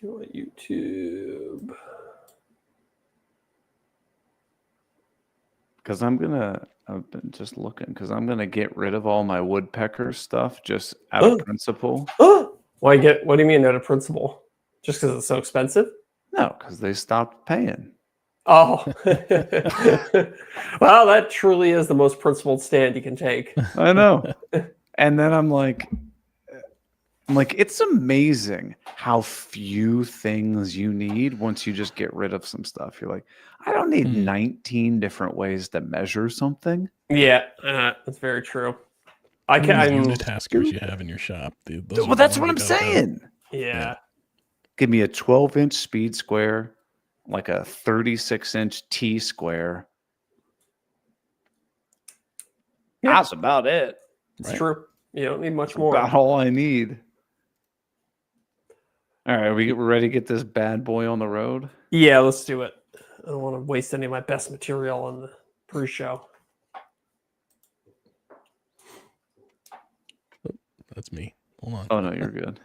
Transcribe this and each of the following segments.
YouTube. Because I've been just looking, because I'm going to get rid of all my woodpecker stuff just out of principle. What do you mean out of principle? Just because it's so expensive? No, because they stopped paying. Oh. Well, that truly is the most principled stand you can take. I know. And then I'm like, it's amazing how few things you need once you just get rid of some stuff. You're like, I don't need 19 different ways to measure something. Yeah, that's very true. Unitaskers you have in your shop. Well, that's what I'm saying. Yeah. Give me a 12-inch speed square, like a 36-inch T square. Yeah. That's about it. It's true. You don't need much more. About all I need. All right, we're ready to get this bad boy on the road? Yeah, let's do it. I don't want to waste any of my best material on the pre-show. That's me. Hold on. Oh, no, you're good.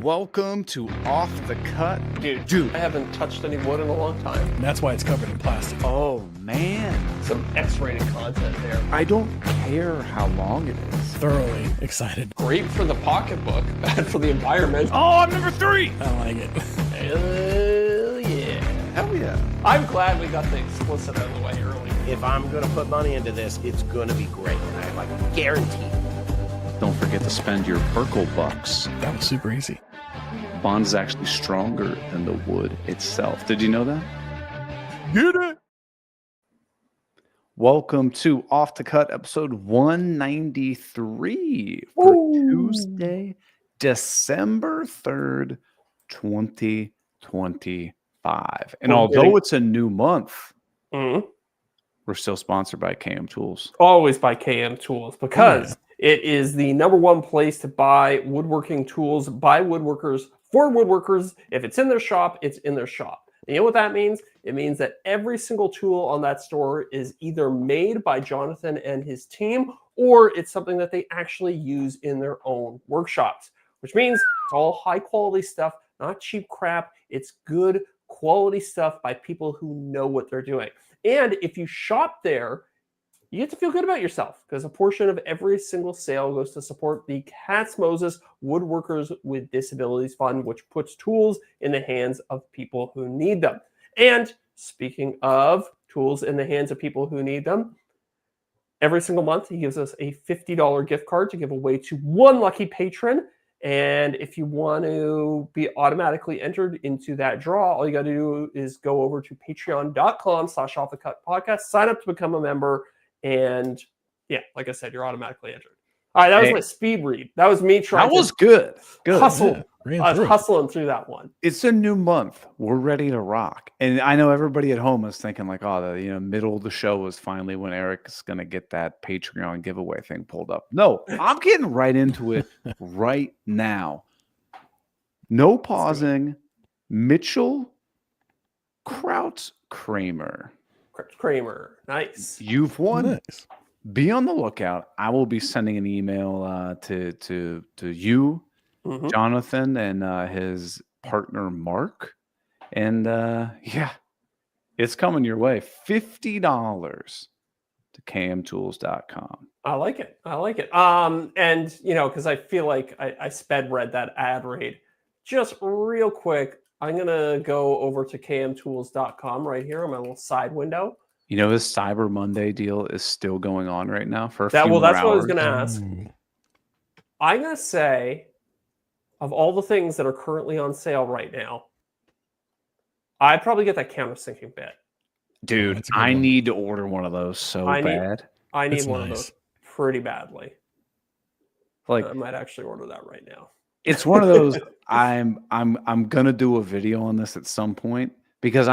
Welcome to Off the Cut. Dude, I haven't touched any wood in a long time. And that's why it's covered in plastic. Oh, man. Some X-rated content there. I don't care how long it is. Thoroughly excited. Great for the pocketbook, bad for the environment. Oh, I'm number 3. I like it. Hell yeah. Hell yeah. I'm glad we got the explicit out of the way early. If I'm going to put money into this, it's going to be great. I guarantee. Don't forget to spend your Urkel bucks. That was super easy. Bond is actually stronger than the wood itself. Did you know that? Get it! Welcome to Off the Cut, episode 193 for Tuesday, December 3rd, 2025. And although it's a new month, we're still sponsored by KM Tools. Always by KM Tools, because it is the #1 place to buy woodworking tools by woodworkers for woodworkers. If it's in their shop, it's in their shop. And you know what that means? It means that every single tool on that store is either made by Jonathan and his team, or it's something that they actually use in their own workshops, which means it's all high quality stuff, not cheap crap. It's good quality stuff by people who know what they're doing. And if you shop there, you get to feel good about yourself, because a portion of every single sale goes to support the Katz Moses Woodworkers with Disabilities Fund, which puts tools in the hands of people who need them. And speaking of tools in the hands of people who need them, every single month he gives us a $50 gift card to give away to one lucky patron. And if you want to be automatically entered into that draw, all you got to do is go over to patreon.com/offthecutpodcast, sign up to become a member. And yeah, like I said, you're automatically entered. All right, that was my speed read. That was me trying. That was good. Hustle. Yeah, I was hustling through that one. It's a new month. We're ready to rock. And I know everybody at home is thinking like, oh, the middle of the show is finally when Eric's going to get that Patreon giveaway thing pulled up. No, I'm getting right into it right now. No pausing. Mitchell Kramer. Nice. You've won. Nice. Be on the lookout. I will be sending an email to you, Jonathan, and his partner Mark, and it's coming your way. $50 to kmtools.com. I like it. And because I feel like I sped read that ad read. Just real quick, I'm gonna go over to kmtools.com right here on my little side window. This Cyber Monday deal is still going on right now for a few that's more what I hours. was going to ask. I'm going to say, of all the things that are currently on sale right now, I'd probably get that countersinking bit. Dude, I need to order one of those bad. I need one of those pretty badly. Like, I might actually order that right now. It's one of those. I'm gonna do a video on this at some point, because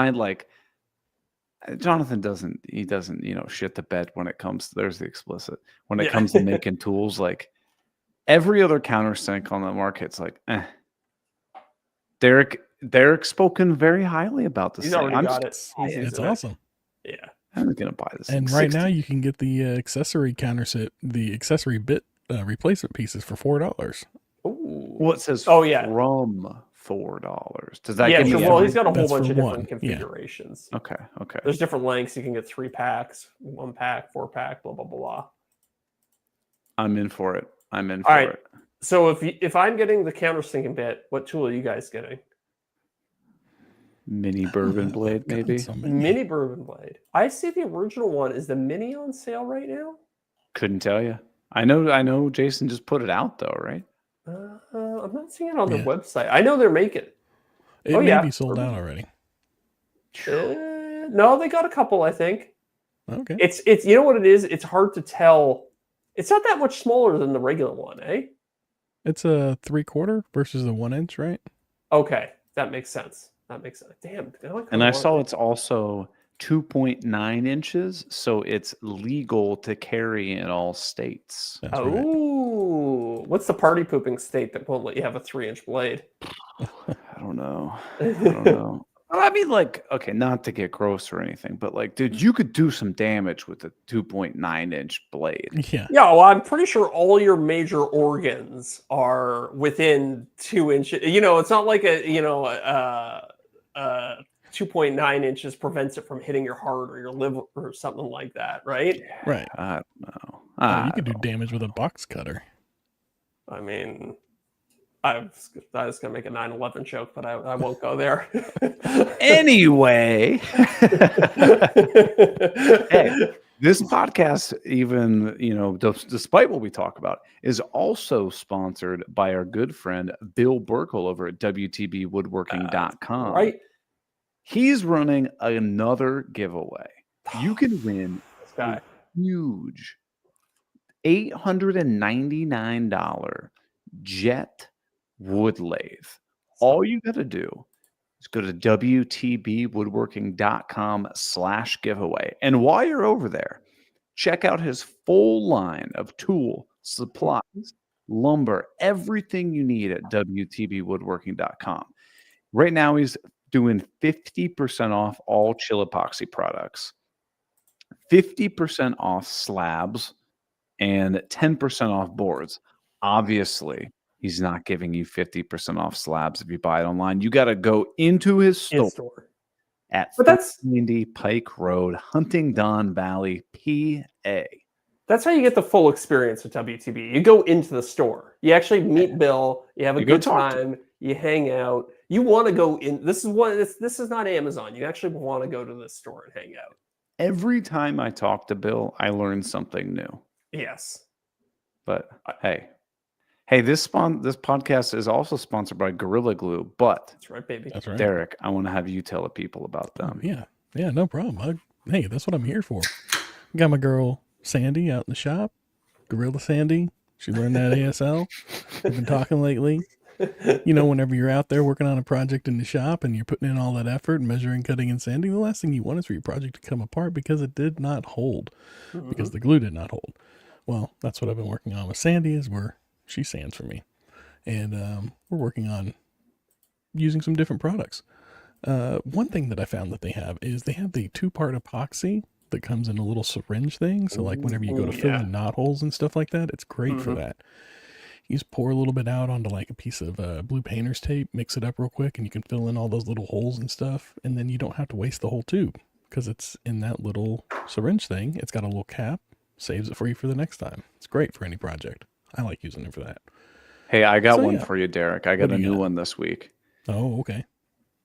Jonathan doesn't shit the bed when it comes to, there's the explicit, when it comes to making tools. Like, every other countersink on the market's like, Deric's spoken very highly about this. He's already got it. It's awesome. Yeah. I'm gonna buy this. And right now you can get the accessory bit replacement pieces for $4. Ooh. Well, it says Oh, yeah. from $4. Does that Yeah, give sure. me Well, every- he's got a whole That's bunch for of one, different yeah. configurations. Okay. There's different lengths. You can get 3 packs, 1 pack, 4 pack, blah blah blah. I'm in for it. All right. So if I'm getting the countersinking bit, what tool are you guys getting? Mini bourbon blade, maybe. Mini bourbon blade. I see the original one. Is the mini on sale right now? Couldn't tell you. I know. Jason just put it out though, right? I'm not seeing it on their Yeah. website. I know they're making it. It may be sold out already. No, they got a couple, I think. Okay. It's you know what it is? It's hard to tell. It's not that much smaller than the regular one, eh? It's a 3/4 versus the 1 inch, right? Okay, that makes sense. Damn. And I saw it's also 2.9 inches, so it's legal to carry in all states. That's right. Oh, what's the party pooping state that won't let you have a 3-inch blade? I don't know. I mean, like, okay, not to get gross or anything, but like, dude, you could do some damage with a 2.9-inch blade. Yeah. Yeah, well, I'm pretty sure all your major organs are within 2 inches. You know, it's not like 2.9 inches prevents it from hitting your heart or your liver or something like that, right? Right. I don't know. You could do damage with a box cutter. I mean, I was going to make a 9/11 joke, but I won't go there. Anyway, hey, this podcast, even, despite what we talk about, is also sponsored by our good friend Bill Burkle over at WTBwoodworking.com. Right. He's running another giveaway. You can win This guy. a huge $899 jet wood lathe. All you got to do is go to WTBwoodworking.com/giveaway. And while you're over there, check out his full line of tool, supplies, lumber, everything you need at WTBwoodworking.com. Right now, he's doing 50% off all chill epoxy products, 50% off slabs, and 10% off boards. Obviously, he's not giving you 50% off slabs if you buy it online. You got to go into his store at 390 Pike Road, Huntingdon Valley, PA. That's how you get the full experience with WTB. You go into the store. You actually meet Bill. You have a good time. You hang out. You want to go in. This is not Amazon. You actually want to go to this store and hang out. Every time I talk to Bill, I learn something new. Yes. But hey, this podcast is also sponsored by Gorilla Glue. But that's right, baby. That's right. Deric, I want to have you tell the people about them. Yeah, no problem. Hey, that's what I'm here for. Got my girl Sandy out in the shop. Gorilla Sandy. She learned that ASL. We've been talking lately. Whenever you're out there working on a project in the shop and you're putting in all that effort, measuring, cutting, and sanding, the last thing you want is for your project to come apart because it did not hold, because the glue did not hold. Well, that's what I've been working on with Sandy, is where she sands for me. And we're working on using some different products. One thing that I found that they have is they have the 2-part epoxy that comes in a little syringe thing. So like whenever you go to fill in knot holes and stuff like that, it's great for that. You just pour a little bit out onto like a piece of blue painter's tape, mix it up real quick, and you can fill in all those little holes and stuff. And then you don't have to waste the whole tube because it's in that little syringe thing. It's got a little cap, saves it for you for the next time. It's great for any project. I like using it for that. Hey, I got one for you, Deric. I got a new one this week. Oh, okay.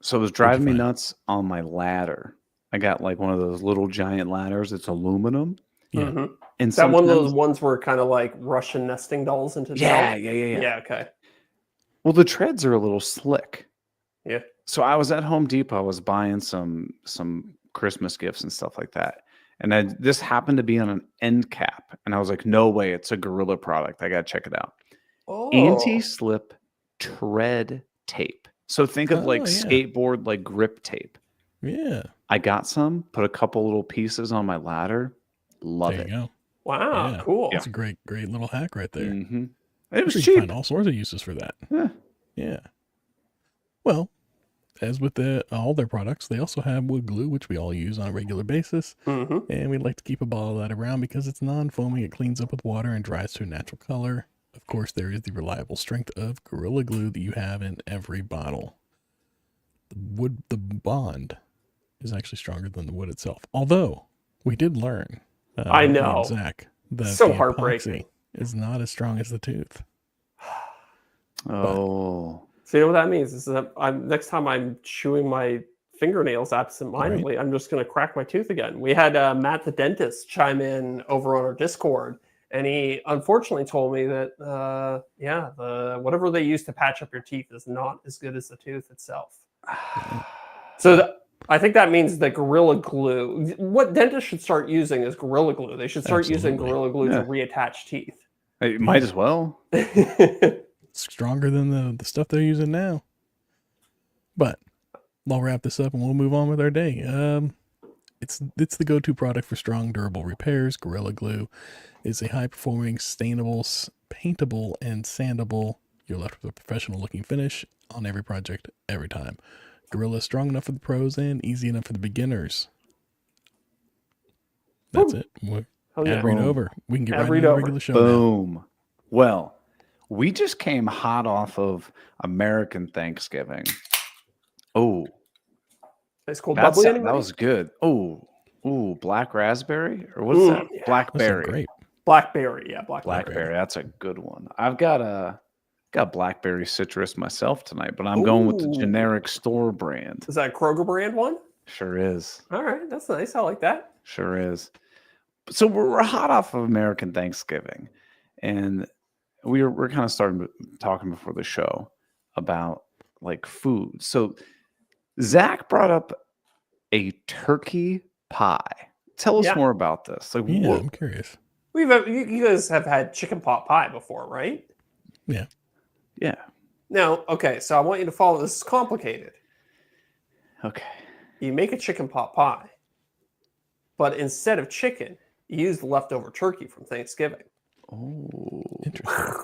So it was driving me nuts on my ladder. I got like one of those little giant ladders. It's aluminum. Yeah. Mm-hmm. And is that one of those ones where kind of like Russian nesting dolls into the Yeah. Yeah, okay. Well, the treads are a little slick. Yeah. So I was at Home Depot. I was buying some Christmas gifts and stuff like that. And this happened to be on an end cap. And I was like, no way, it's a Gorilla product. I got to check it out. Oh. Anti-slip tread tape. So think of skateboard, like grip tape. Yeah. I got some, put a couple little pieces on my ladder. Love it. There you go. Wow, cool. That's a great little hack right there. Mm-hmm. It was You cheap. find all sorts of uses for that. Yeah. Well, as with all their products, they also have wood glue, which we all use on a regular basis. Mm-hmm. And we like to keep a ball of that around because it's non-foaming. It cleans up with water and dries to a natural color. of course, there is the reliable strength of Gorilla Glue that you have in every bottle. The bond is actually stronger than the wood itself. Although we did learn, I me know. and Zach, that So the heartbreaking. epoxy is not as strong as the tooth. Oh, So you know what that means is that next time I'm chewing my fingernails absentmindedly, I'm just going to crack my tooth again. We had Matt the dentist chime in over on our Discord, and he unfortunately told me that the whatever they use to patch up your teeth is not as good as the tooth itself. So I think that means that Gorilla Glue. What dentists should start using is Gorilla Glue. They should start using Absolutely. Gorilla Glue Yeah. to reattach teeth. you might as well. Stronger than the stuff they're using now. But I'll wrap this up and we'll move on with our day. It's the go-to product for strong, durable repairs. Gorilla Glue is a high-performing, sustainable, paintable, and sandable. You're left with a professional-looking finish on every project, every time. Gorilla is strong enough for the pros and easy enough for the beginners. That's it. We're Oh, yeah. ad read Boom. over. We can get Ad right read into the over. regular show now. Boom. Well, we just came hot off of American Thanksgiving. Oh, It's called that bubbly. Anybody? was good. Oh, black raspberry or what's Mm, that? yeah. That's Blackberry. great. Blackberry. Yeah, Blackberry. That's a good one. I've got blackberry citrus myself tonight, but I'm going with the Ooh. generic store brand. Is that a Kroger brand one? Sure is. All right, that's nice. I like that. Sure is. So we're hot off of American Thanksgiving, and we're kind of starting talking before the show about like food. So Zach brought up a turkey pie. Tell us Yeah. more about this. Like, Yeah, what? I'm curious. You guys have had chicken pot pie before, right? Yeah. Yeah. Now, okay, so I want you to follow. This is complicated. Okay. You make a chicken pot pie, but instead of chicken, you use the leftover turkey from Thanksgiving. Oh. Interesting.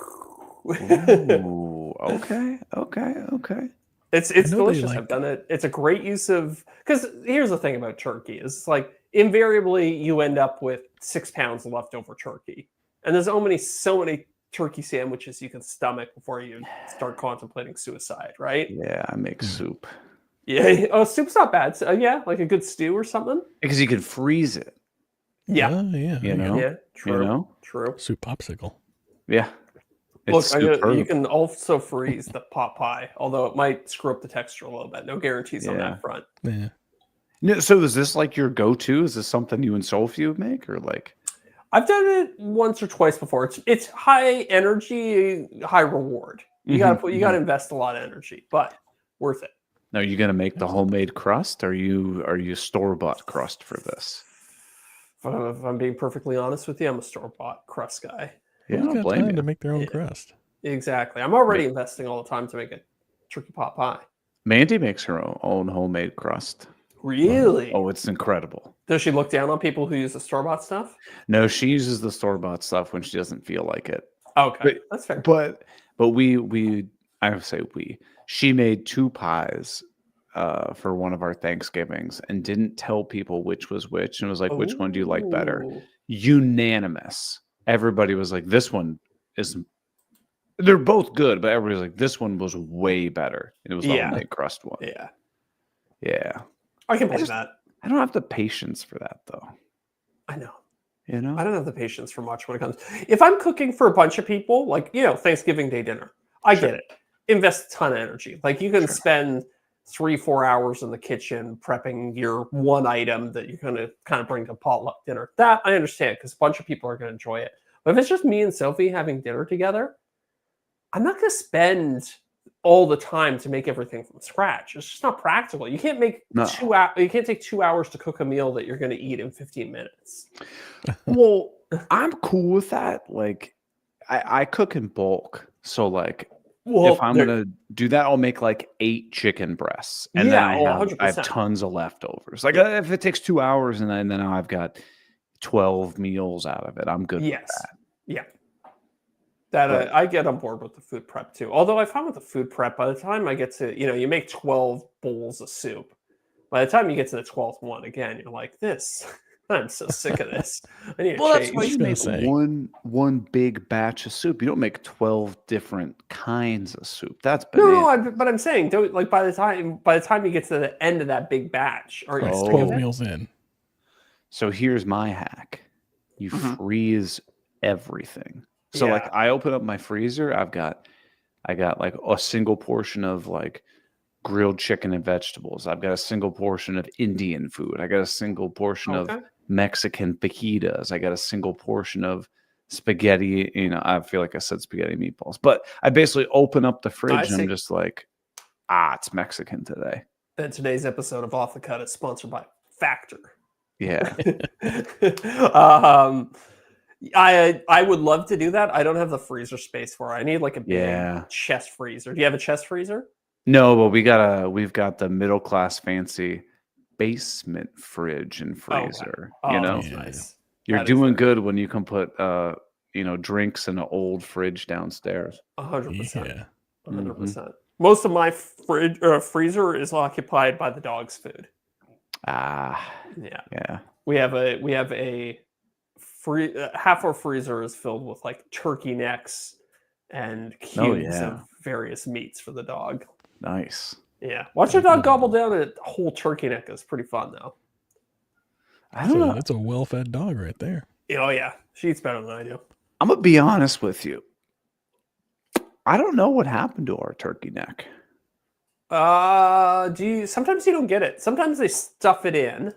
Ooh. Okay. It's I know they delicious. like- I've done it. It's a great use of, because here's the thing about turkey is like invariably you end up with 6 pounds of leftover turkey, and there's so many turkey sandwiches you can stomach before you start contemplating suicide, right? Yeah, I make soup Yeah. Oh, soup's not bad. So, yeah, like a good stew or something. because you can freeze it. Yeah. Yeah. You know? Yeah. True. know? True. Soup popsicle. Yeah. Look, It's you superb. can also freeze the pot pie, although it might screw up the texture a little bit. No guarantees on Yeah. that front. Yeah. No, so is this like your go-to? Is this something you and Sophie make, or like? I've done it once or twice before. It's high energy, high reward. You gotta invest a lot of energy, but worth it. Are you gonna make the homemade crust? Are you store-bought crust for this? If I'm being perfectly honest with you, I'm a store-bought crust guy. Yeah, I Who's don't got blame time you. to make their own Yeah. crust? Exactly. I'm already investing all the time to make a turkey pot pie. Mandy makes her own homemade crust. Really? Oh, it's incredible. Does she look down on people who use the store-bought stuff? No, she uses the store-bought stuff when she doesn't feel like it. Okay, But- that's fair. But I would say she made 2 pies for one of our Thanksgivings and didn't tell people which was which, and was like, which one do you like better? Ooh. Unanimous. Everybody was like, this one is. They're both good, but everybody's like, this one was way better. It was the Yeah. homemade crust one. Yeah, Yeah. I can believe just- that. I don't have the patience for that though. I know. You know? I don't have the patience for much when it comes. If I'm cooking for a bunch of people, like Thanksgiving Day dinner, I Sure. get it. Invest a ton of energy. Like you can Sure. spend 3-4 hours in the kitchen prepping your one item that you're going to kind of bring to potluck dinner. That I understand because a bunch of people are going to enjoy it. But if it's just me and Sophie having dinner together, I'm not going to spend all the time to make everything from scratch. It's just not practical. You can't make No. 2 hours. You can't take 2 hours to cook a meal that you're going to eat in 15 minutes. Well, I'm cool with that. Like, I cook in bulk, so like, Well, if I'm gonna do that, I'll make like 8 chicken breasts, and then Yeah, I well, have 100%. tons of leftovers. Like, Yeah. if it takes 2 hours, and then I've got 12 meals out of it, I'm good with yes, that. yeah. That But- I get on board with the food prep too. Although I found with the food prep, by the time I get to you make 12 bowls of soup. By the time you get to the 12th one, again, you're like this. I'm so sick of this. I need to Well, that's change. why just you gonna make say. one big batch of soup. You don't make 12 different kinds of soup. That's No, banana. but I'm saying, don't like by the time you get to the end of that big batch, are you Right, sick 12 of it? meals in. So here's my hack. You Mhm. freeze everything. So like Yeah. I open up my freezer, I got like a single portion of like grilled chicken and vegetables. I've got a single portion of Indian food. I got a single portion of Okay. Mexican fajitas. I got a single portion of spaghetti. I feel like I said spaghetti meatballs, but I basically open up the fridge and I'm see. just like, it's Mexican today. And today's episode of Off the Cut is sponsored by Factor. Yeah. I would love to do that. I don't have the freezer space for it. I need like a big Yeah. chest freezer. Do you have a chest freezer? No, but we've got the middle class fancy basement fridge and freezer. Oh, know, that's Yeah. nice. you're That is doing very- good when you can put drinks in an old fridge downstairs. 100%. Yeah. 100%. Most of my freezer is occupied by the dog's food. Ah, Yeah, yeah. we have a free half our freezer is filled with like turkey necks and cubes yeah. of various meats for the dog. Nice. Yeah, watch your dog gobble down a whole turkey neck is pretty fun though. I don't know. That's a well-fed dog right there. Oh yeah, she eats better than I do. I'm gonna be honest with you. I don't know what happened to our turkey neck. Sometimes you don't get it. Sometimes they stuff it in.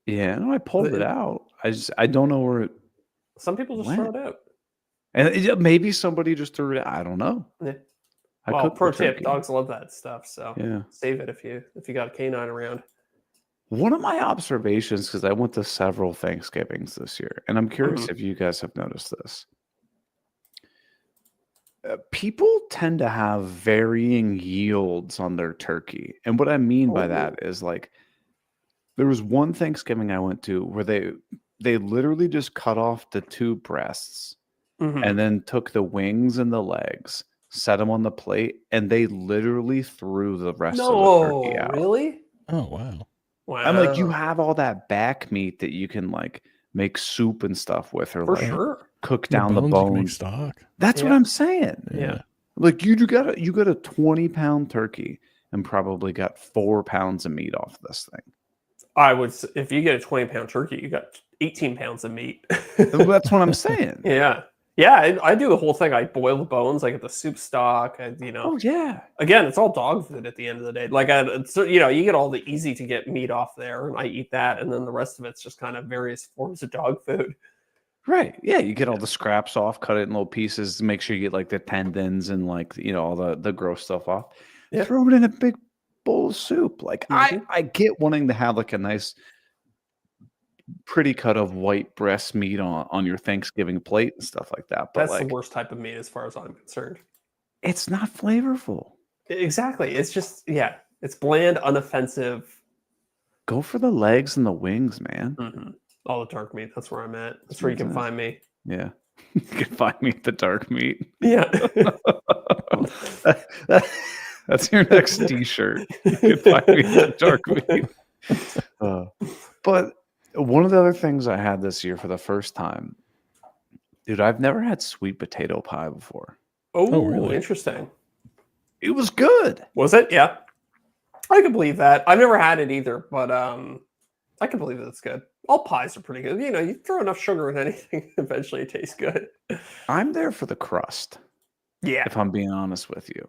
Yeah, no, I pulled it out. I don't know where it. Some people just throw it out. And maybe somebody just threw it out. I don't know. Yeah. I Well, cooked the pro tip: turkey. dogs love that stuff. So Yeah. save it if you got a canine around. One of my observations, because I went to several Thanksgivings this year, and I'm curious if you guys have noticed this. People tend to have varying yields on their turkey. And what I mean by that is like, there was one Thanksgiving I went to where they literally just cut off the two breasts and then took the wings and the legs, set them on the plate, and they literally threw the rest of the turkey out. Really? Oh, wow. Wow. I'm like, you have all that back meat that you can like make soup and stuff with, or for like sure. cook down the you can make bones. stock. That's what Yeah. I'm saying. Yeah. Like you got a 20-pound turkey and probably got 4 pounds of meat off this thing. I would, if you get a 20-pound turkey, you got 18 pounds of meat. That's what I'm saying. Yeah. Yeah, I do the whole thing. I boil the bones. I get the soup stock. Oh yeah. Again, it's all dog food at the end of the day. Like, you get all the easy to get meat off there, and I eat that, and then the rest of it's just kind of various forms of dog food. Right. Yeah. You get all the scraps off, cut it in little pieces, make sure you get like the tendons and like all the gross stuff off. Yeah. Throw it in a big bowl of soup. Like Mhm. I get wanting to have like a nice pretty cut of white breast meat on your Thanksgiving plate and stuff like that. But That's like the worst type of meat as far as I'm concerned. it's not flavorful. Exactly. It's just, it's bland, unoffensive. Go for the legs and the wings, man. Mm-hmm. All the dark meat. That's where I'm at. That's where you can find me. Yeah. You can find me at the dark meat. Yeah. That's your next t-shirt. You can find me at the dark meat. But one of the other things I had this year for the first time, dude, I've never had sweet potato pie before. Oh, really? Interesting. It was good. Was it? Yeah. I can believe that. I've never had it either, but I can believe that it's good. All pies are pretty good. You throw enough sugar in anything, eventually it tastes good. I'm there for the crust, Yeah. if I'm being honest with you.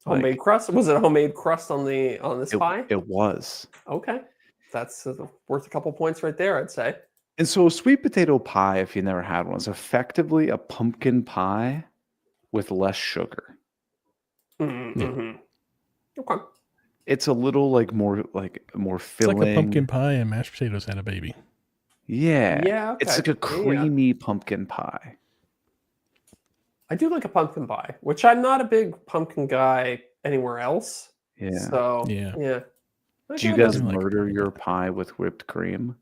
Homemade crust? Was it a homemade crust on this pie? It was. Okay. That's worth a couple points right there, I'd say. And so a sweet potato pie, if you never had one, is effectively a pumpkin pie with less sugar. Mm-hmm. Okay. It's a little more It's filling. like a pumpkin pie and mashed potatoes had a baby. Yeah. Yeah. It's like a creamy pumpkin pie. I do like a pumpkin pie, which I'm not a big pumpkin guy anywhere else. Yeah. So, Yeah. yeah. Do you guys like murder pumpkin your pie with whipped cream?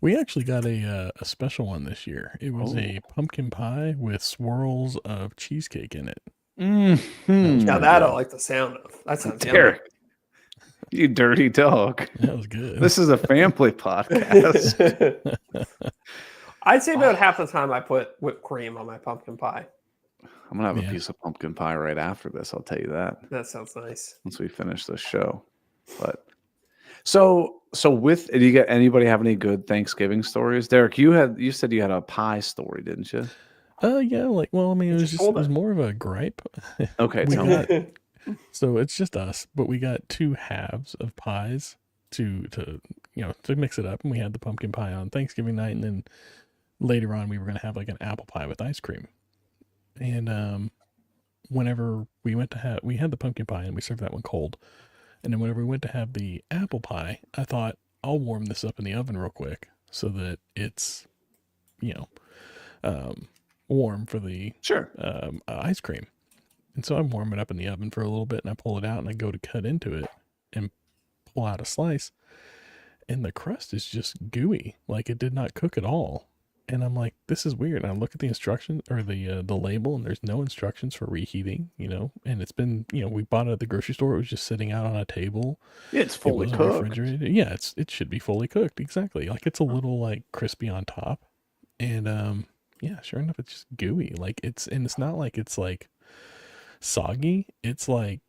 We actually got a special one this year. It was a pumpkin pie with swirls of cheesecake in it. Mm-hmm. Now that I like the sound of. That sounds yummy. Deric. You dirty dog. That was good. This is a family podcast. I'd say about half the time I put whipped cream on my pumpkin pie. I'm gonna have Yeah. a piece of pumpkin pie right after this. I'll tell you that That sounds nice. once we finish this show. But so with, do you get anybody have any good Thanksgiving stories? Derek, you said you had a pie story, didn't you? Yeah, like, well, I mean, You it just told was it. more of a gripe. Okay, We tell me. got, so it's just us, but we got 2 halves of pies to mix it up, and we had the pumpkin pie on Thanksgiving night, and then later on we were gonna have like an apple pie with ice cream. And whenever we had the pumpkin pie and we served that one cold, and then whenever we went to have the apple pie, I thought I'll warm this up in the oven real quick so that it's warm for the Sure. ice cream. And so I warm it up in the oven for a little bit, and I pull it out and I go to cut into it and pull out a slice, and the crust is just gooey, like it did not cook at all. And I'm like, this is weird. And I look at the instructions or the label, and there's no instructions for reheating, and it's been, we bought it at the grocery store. It was just sitting out on a table. It's It fully wasn't cooked. refrigerated. Yeah, it should be fully cooked. Exactly. Like it's a little like crispy on top. And yeah, sure enough, it's just gooey. Like it's not like it's like soggy. It's like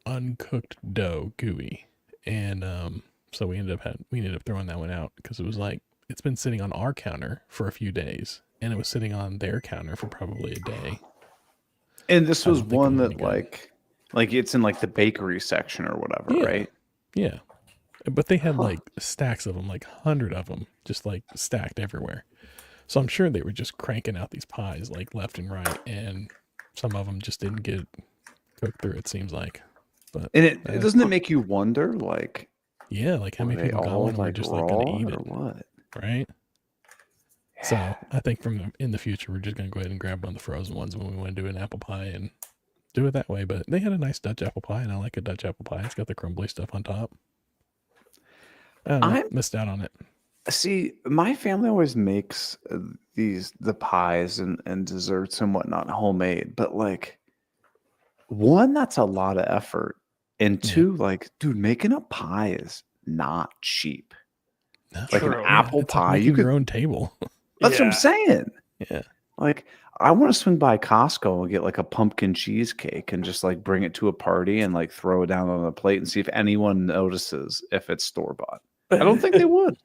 uncooked dough gooey. And so we ended up throwing that one out because it was like, it's been sitting on our counter for a few days, and it was sitting on their counter for probably a day. And this I was don't think it one was that any good. like it's in like the bakery section or whatever, Yeah. right? Yeah. But they had Huh. like stacks of them, like 100 of them, just like stacked everywhere. So I'm sure they were just cranking out these pies like left and right, and some of them just didn't get cooked through, it seems like. But And it doesn't it make you wonder, like, yeah, like how were many they people got all one and were like just raw like gonna eat or it, what? right? So I think in the future we're just gonna go ahead and grab one of the frozen ones when we want to do an apple pie and do it that way. But they had a nice Dutch apple pie, and I like a Dutch apple pie. It's got the crumbly stuff on top. I don't know, I'm- missed out on it. See, my family always makes the pies and desserts and whatnot homemade, but like, one, that's a lot of effort, and Yeah. two, like, dude, making a pie is not cheap. That's Like an True. apple it's like pie, you making could. your own table. That's what I'm Yeah. saying. Yeah. Like, I want to swing by Costco and get like a pumpkin cheesecake and just like bring it to a party and like throw it down on a plate and see if anyone notices if it's store bought. I don't think they would.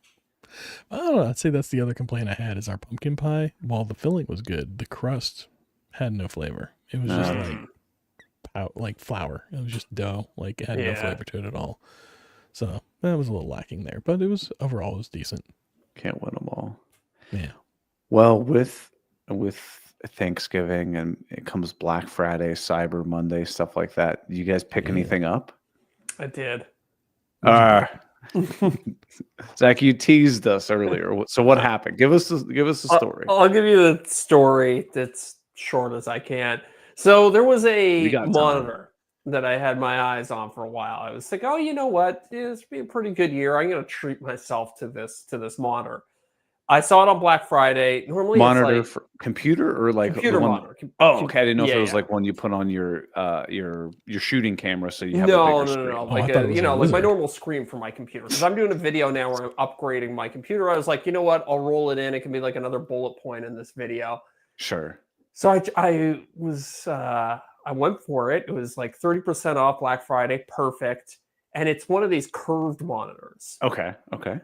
I don't know. I'd say that's the other complaint I had is our pumpkin pie. While the filling was good, the crust had no flavor. It was just like flour. It was just dough. Like it had no Yeah. flavor to it at all. So that was a little lacking there, but overall it was decent. Can't win them all. Yeah. Well, with Thanksgiving and it comes Black Friday, Cyber Monday, stuff like that. You guys pick Yeah. anything up? I did. Zach, you teased us earlier. So what happened? Give us the story. I'll give you the story that's short as I can. So there was We a got time. monitor that I had my eyes on for a while. I was like, oh, you know what? It's been a pretty good year. I'm going to treat myself to this monitor. I saw it on Black Friday. Normally, Monitor it's like for computer or like computer the one, monitor. Oh, okay. I didn't know if Yeah, it was yeah. like one you put on your shooting camera, so you have a No, bigger no, screen. no. Oh, I Like thought it was a like my wizard. normal screen for my computer. Because I'm doing a video now where I'm upgrading my computer. I was like, you know what? I'll roll it in. It can be like another bullet point in this video. Sure. So I went for it. It was like 30% off Black Friday. Perfect. And it's one of these curved monitors. Okay.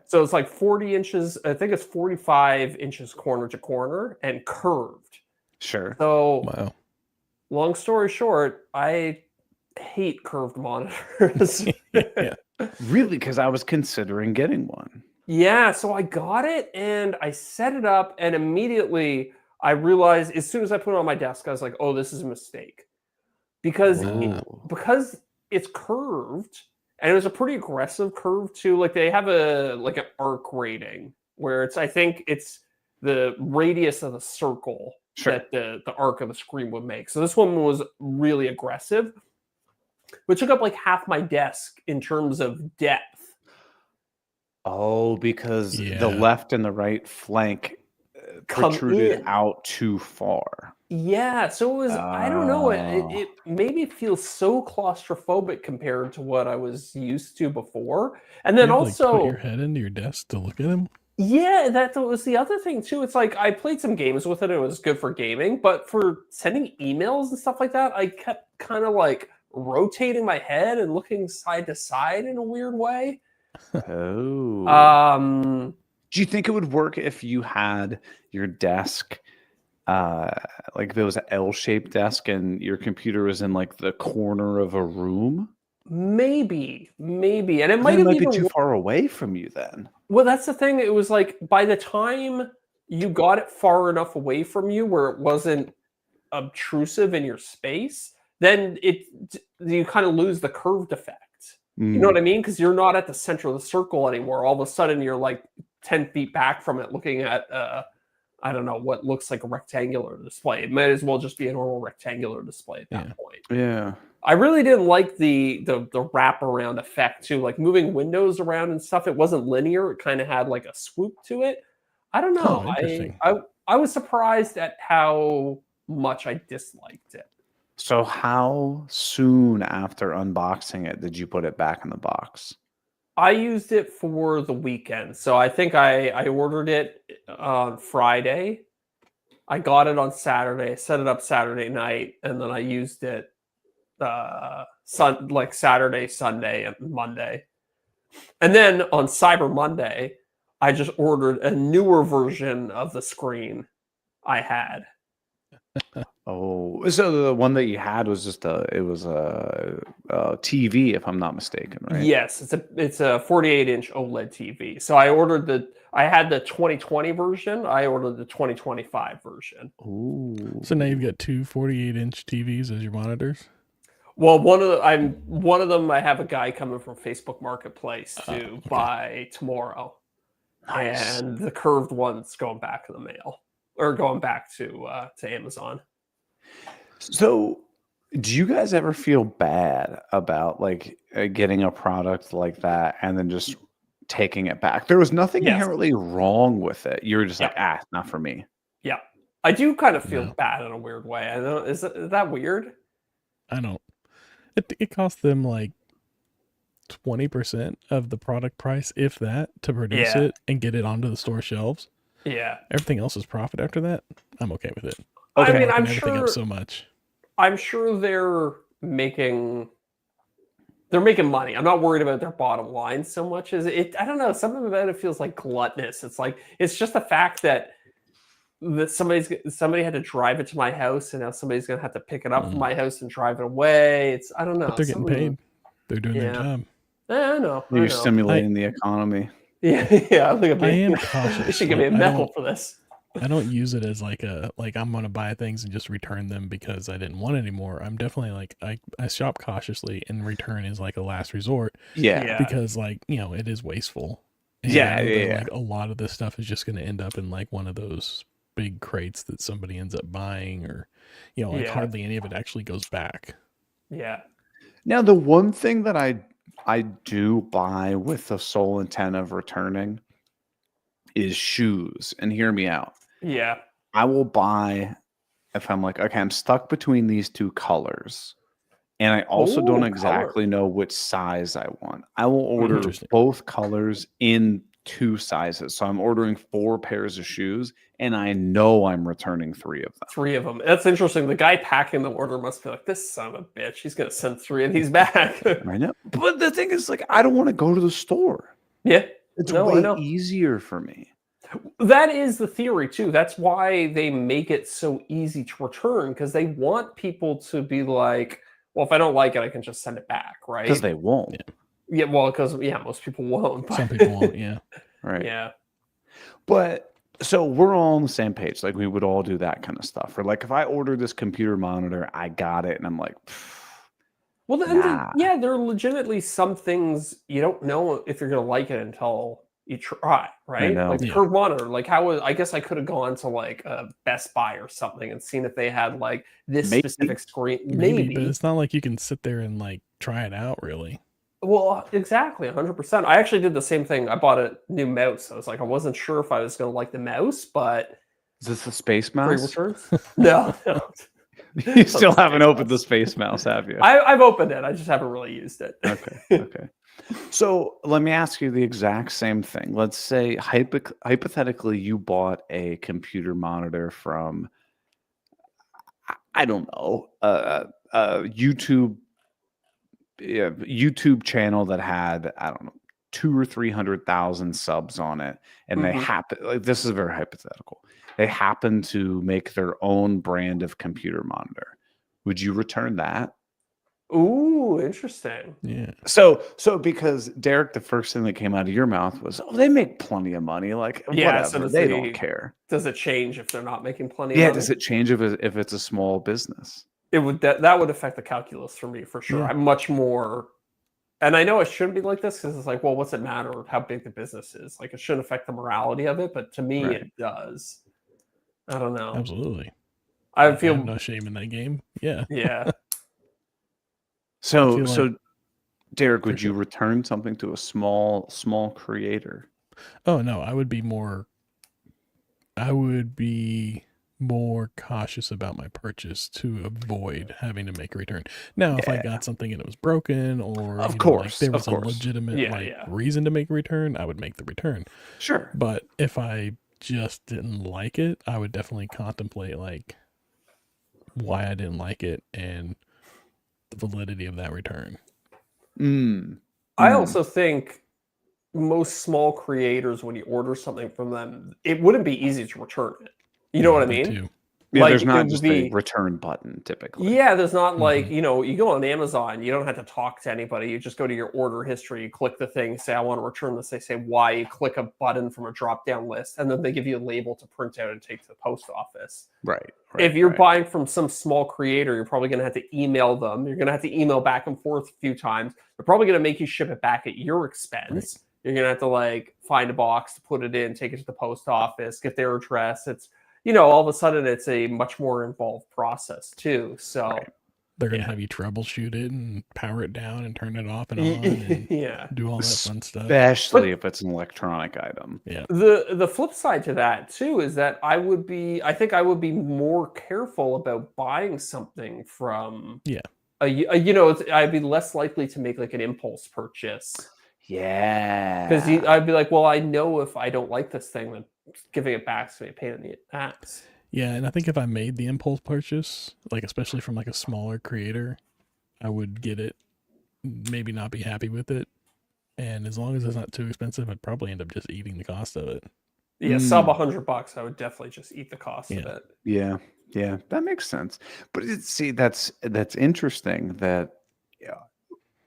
So it's like 40 inches. I think it's 45 inches corner to corner and curved. Sure. So Wow. long story short, I hate curved monitors. Yeah. Really? Because I was considering getting one. Yeah, so I got it and I set it up, and immediately I realized as soon as I put it on my desk, I was like, "Oh, this is a mistake," because Whoa. it's curved, and it was a pretty aggressive curve too. Like they have an arc rating where I think it's the radius of the circle Sure. that the arc of the screen would make. So this one was really aggressive, but took up like half my desk in terms of depth. Oh, because Yeah. the left and the right flank, protruded in. out too far. Yeah, so it was, I don't know, Oh. it made me feel so claustrophobic compared to what I was used to before. And You then have to, like, put your also, head into your desk to look at him. yeah, that was the other thing too. It's like I played some games with it, it was good for gaming, but for sending emails and stuff like that, I kept kind of like rotating my head and looking side to side in a weird way. Oh. Um, Do you think it would work if you had your desk, like if it was an L-shaped desk and your computer was in like the corner of a room? maybe, and it But might then it have might be even too far away from you then. well, that's the thing. It was like by the time you got it far enough away from you where it wasn't obtrusive in your space, then you kind of lose the curved effect. You know what I mean? Because you're not at the center of the circle anymore. All of a sudden, you're like 10 feet back from it, looking at I don't know what looks like a rectangular display. It might as well just be a normal rectangular display at that Yeah. point. Yeah. I really didn't like the wraparound effect too, like moving windows around and stuff. It wasn't linear; it kind of had like a swoop to it. I don't know. Oh, interesting. I was surprised at how much I disliked it. So how soon after unboxing it did you put it back in the box? I used it for the weekend, so I think I ordered it on Friday. I got it on Saturday, set it up Saturday night, and then I used it like Saturday, Sunday, and Monday. And then on Cyber Monday, I just ordered a newer version of the screen I had. Oh, so the one that you had was just a TV, if I'm not mistaken, right? Yes, it's a 48-inch OLED TV. So I had the 2020 version. I ordered the 2025 version. Ooh. So now you've got two 48-inch TVs as your monitors? Well, one of them. I have a guy coming from Facebook Marketplace to okay. buy tomorrow, Nice. and the curved one's going back in the mail or going back to Amazon. So, do you guys ever feel bad about like getting a product like that and then just taking it back? There was nothing Yes. inherently wrong with it. You were just like, Yeah. not for me. Yeah, I do kind of feel No. bad in a weird way. I know is that weird? I don't. It cost them like 20% of the product price, if that, to produce Yeah. it and get it onto the store shelves. Yeah, Everything else is profit after that. I'm okay with it. I They're mean, marking everything up so much. I'm sure they're making money. I'm not worried about their bottom line so much as it. I don't know. Something about it feels like gluttonous. It's like it's just the fact that somebody had to drive it to my house, and now somebody's gonna have to pick it up from my house and drive it away. It's I don't know. But they're getting something- paid. They're doing their Yeah. job. I know. I You're know. stimulating the economy. Yeah, yeah. Look at me. I am They cautious. should give me a I medal don't- for this. I don't use it as like I'm gonna buy things and just return them because I didn't want it anymore. I'm definitely like I shop cautiously, and return is like a last resort Yeah. because like it is wasteful. And Yeah, I know yeah, that, yeah. like a lot of this stuff is just gonna end up in like one of those big crates that somebody ends up buying, or like Yeah. hardly any of it actually goes back. Yeah. Now, the one thing that I do buy with the sole intent of returning is shoes. And hear me out. Yeah. I will buy if I'm like, okay, I'm stuck between these two colors. And I also don't Oh, exactly know which size I want. I will order Interesting. both colors in 2 sizes. So I'm ordering 4 pairs of shoes, and I know I'm returning 3 of them. 3 of them. That's interesting. The guy packing the order must be like, this son of a bitch. He's gonna send 3 of these back. I know. But the thing is, like, I don't want to go to the store. Yeah. It's No, I way know. easier for me. That is the theory too. That's why they make it so easy to return, because they want people to be like, well, if I don't like it, I can just send it back, right? Because they won't. Yeah, well, because most people won't. But... Some people won't. Yeah. Right. Yeah. But so we're all on the same page. Like, we would all do that kind of stuff. Or like, if I ordered this computer monitor, I got it, and I'm like, Well, then, nah. yeah, there are legitimately some things you don't know if you're gonna like it until you try, right? know. Like Yeah. curved monitor. Like, I guess I could have gone to like a Best Buy or something and seen if they had like this Maybe. specific screen. Maybe, but it's not like you can sit there and like try it out really. Well, exactly, 100%. I actually did the same thing. I bought a new mouse. I was like, I wasn't sure if I was going to like the mouse, but Is this a space free mouse? returns. No, no. You still haven't opened the space mouse, have you? I've opened it. I just haven't really used it. Okay. Okay. So let me ask you the exact same thing. Let's say hypothetically you bought a computer monitor from I don't know YouTube channel that had I don't know 200,000 or 300,000 subs on it, and they Mhm. happen like this is very hypothetical. They happen to make their own brand of computer monitor. Would you return that? Ooh, interesting. Yeah. So because Derek, the first thing that came out of your mouth was, "Oh, they make plenty of money. Like Yeah, so whatever, does they the- don't care." Does it change if they're not making plenty of Yeah, money? does it change if it's a small business? It would that would affect the calculus for me for sure. Yeah. I'm much more, and I know it shouldn't be like this because it's like, well, what's it matter how big the business is? Like, it shouldn't affect the morality of it, but to me, Right. it does. I don't know. Absolutely. I I have feel, no shame in that game. Yeah. yeah. So feel so like- Derek, For would you sure. return something to a small creator? Oh no, I would be more cautious about my purchase to avoid having to make a return. Now, if I Yeah. got something and it was broken or Of like course, there of was a course. legitimate Yeah, like yeah. reason to make a return, I would make the return. Sure. But if I just didn't like it, I would definitely contemplate like why I didn't like it and the validity of that return. Mm. I Mm. also think most small creators, when you order something from them, it wouldn't be easy to return it. You know what I that mean? too. Yeah, Like, there's it not would just be- a return button typically. Yeah, there's not like, Mhm. you go on Amazon, you don't have to talk to anybody. You just go to your order history, you click the thing, say, I want to return this. They say why, you click a button from a drop down list, and then they give you a label to print out and take to the post office. Right. If you're right. buying from some small creator, you're probably going to have to email them. You're going to have to email back and forth a few times. They're probably going to make you ship it back at your expense. You're going to have to like find a box to put it in, take it to the post office, get their address. It's, all of a sudden it's a much more involved process too. So Right. They're gonna Yeah. have you troubleshoot it and power it down and turn it off and on and yeah. do all that fun stuff. Especially if it's an electronic item. Yeah. The flip side to that too is that I think I would be more careful about buying something from Yeah. I'd be less likely to make like an impulse purchase. Yeah. Because I'd be like, well, I know if I don't like this thing, then giving it back to me a pain in the ass. Yeah, and I think if I made the impulse purchase, like especially from like a smaller creator, I would get it, maybe not be happy with it, and as long as it's not too expensive, I'd probably end up just eating the cost of it. Yeah, Mm. sub $100, I would definitely just eat the cost of Yeah. it. Yeah, that makes sense. But that's interesting that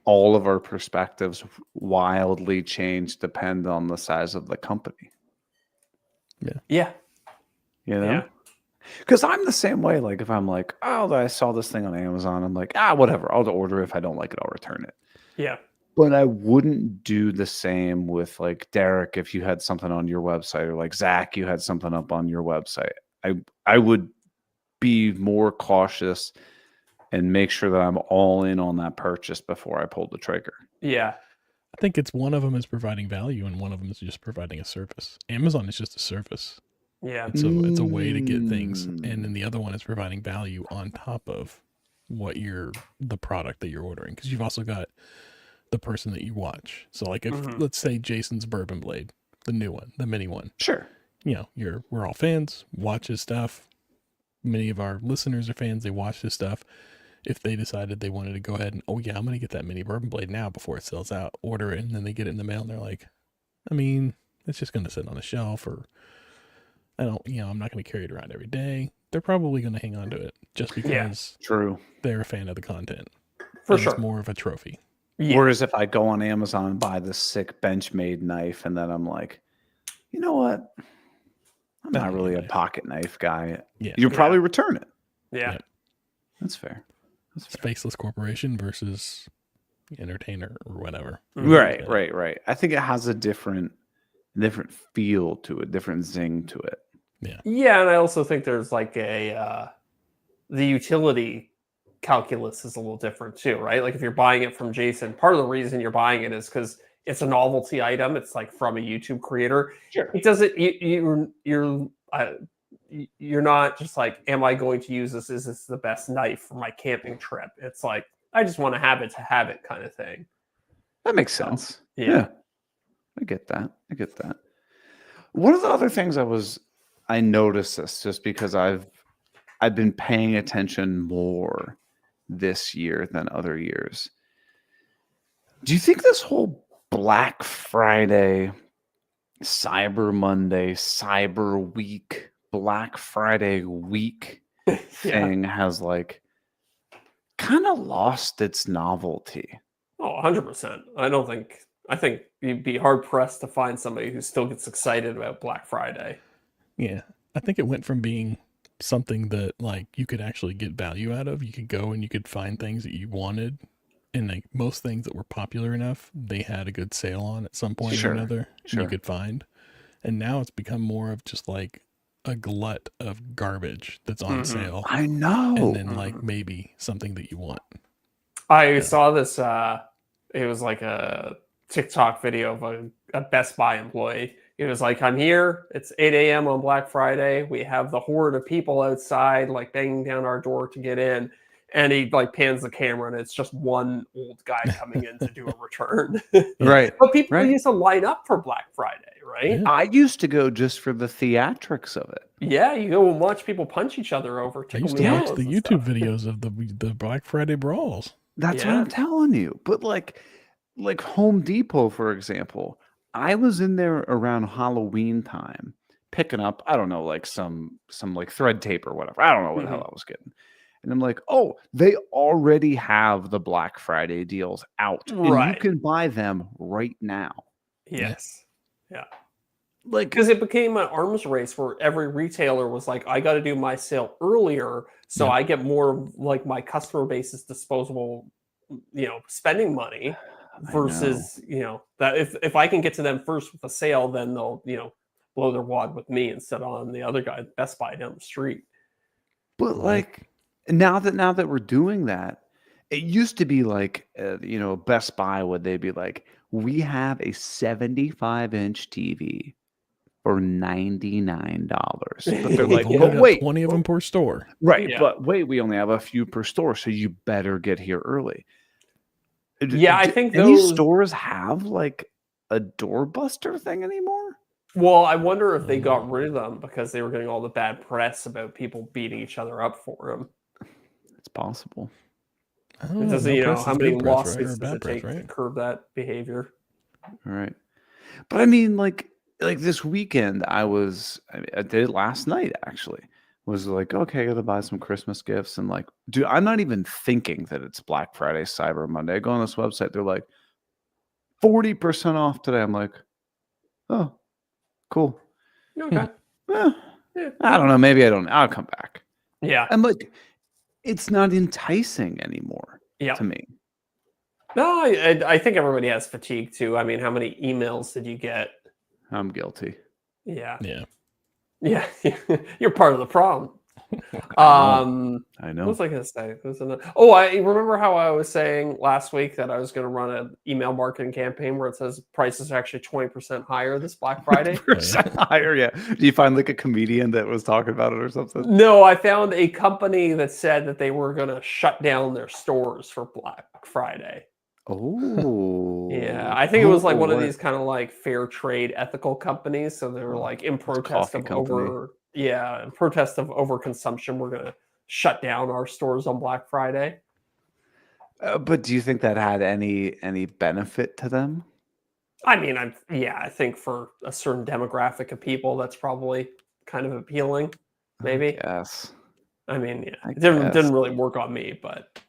all of our perspectives wildly change depend on the size of the company. Yeah. You know? Yeah. Because I'm the same way. Like if I'm like, oh, I saw this thing on Amazon, I'm like, whatever. I'll order it. If I don't like it, I'll return it. Yeah. But I wouldn't do the same with like Deric if you had something on your website, or like Zach, you had something up on your website. I would be more cautious and make sure that I'm all in on that purchase before I pull the trigger. Yeah. I think it's one of them is providing value and one of them is just providing a service. Amazon is just a service. Yeah. It's a way to get things, and then the other one is providing value on top of what the product that you're ordering, because you've also got the person that you watch. So like if Mhm. let's say Jason's Bourbon Blade, the new one, the mini one, Sure. we're all fans, watch his stuff. Many of our listeners are fans, they watch his stuff. If they decided they wanted to go ahead and, I'm going to get that mini Bourbon Blade now before it sells out, order it, and then they get it in the mail and they're like, I mean, it's just going to sit on the shelf, or I'm not going to carry it around every day. They're probably going to hang on to it just because True. they're a fan of the content. For And sure. It's more of a trophy. Yeah. Whereas if I go on Amazon and buy this sick Benchmade knife, and then I'm like, you know what? I'm not Benchmade really a knife. pocket knife guy. Yeah. You'll probably return it. Yeah. Yeah. That's fair. That's It's fair. Faceless Corporation versus Entertainer or whatever. Mhm. Right. I think it has a different feel to it, different zing to it. Yeah, and I also think there's like the utility calculus is a little different too, right? Like if you're buying it from Jason, part of the reason you're buying it is because it's a novelty item. It's like from a YouTube creator. Sure. It doesn't. you're not just like, am I going to use this? Is this the best knife for my camping trip? It's like, I just want to have it kind of thing. That makes So, sense. yeah. Yeah. I get that. One of the other things I noticed this just because I've been paying attention more this year than other years. Do you think this whole Black Friday, Cyber Monday, Cyber Week, Black Friday week thing has like kind of lost its novelty? Oh, 100%. I think you'd be hard pressed to find somebody who still gets excited about Black Friday. Yeah. I think it went from being something that like you could actually get value out of. You could go and you could find things that you wanted. And like most things that were popular enough, they had a good sale on at some point or another. Sure. You could find. And now it's become more of just like a glut of garbage that's on sale. I know. And then like maybe something that you want. I saw this, it was like a TikTok video of a Best Buy employee. He was like, I'm here. It's 8 a.m. on Black Friday. We have the horde of people outside, like banging down our door to get in. And he like pans the camera and it's just one old guy coming in to do a return. Right. But people used to line up for Black Friday, right? Yeah. I used to go just for the theatrics of it. Yeah, you go and watch people punch each other over. I used to watch the YouTube videos of the Black Friday brawls. That's what I'm telling you. But like Home Depot, for example, I was in there around Halloween time picking up, I don't know, like some like thread tape or whatever. I don't know what the hell I was getting. And I'm like, oh, they already have the Black Friday deals out. Right. And you can buy them right now. Yes. Yeah. Like, because it became an arms race where every retailer was like, I got to do my sale earlier so I get more of, like my customer base's disposable, spending money versus, that if I can get to them first with a sale, then they'll, blow their wad with me instead on the other guy, Best Buy down the street. But like now that we're doing that, it used to be like, Best Buy, would they be like, we have a 75-inch TV for $99. But they're like, but wait, 20 of them per store. Right. Yeah. But wait, we only have a few per store, so you better get here early. Yeah, I think these stores have like a doorbuster thing anymore. Well, I wonder if they got rid of them because they were getting all the bad press about people beating each other up for them. It's possible. It doesn't, how many lawsuits does it take to curb that behavior? All right. But I mean, like this weekend, I did it last night actually. Was like, okay, I gotta buy some Christmas gifts. And like, dude, I'm not even thinking that it's Black Friday, Cyber Monday. I go on this website, they're like 40% off today. I'm like, oh, cool. Okay. I don't know. Maybe I'll come back. Yeah. I'm like, it's not enticing anymore to me. No, I think everybody has fatigue too. I mean, how many emails did you get? I'm guilty. Yeah. Yeah. You're part of the problem. I know. What was I going to say? I remember how I was saying last week that I was going to run an email marketing campaign where it says prices are actually 20% higher this Black Friday. Higher, yeah. Do you find like a comedian that was talking about it or something? No, I found a company that said that they were going to shut down their stores for Black Friday. Oh. Yeah, I think it was like one of these kind of like fair trade ethical companies. So they were like in protest of overconsumption, we're going to shut down our stores on Black Friday. But do you think that had any benefit to them? I mean, I think for a certain demographic of people, that's probably kind of appealing. Maybe. Yes. I mean, it didn't really work on me, but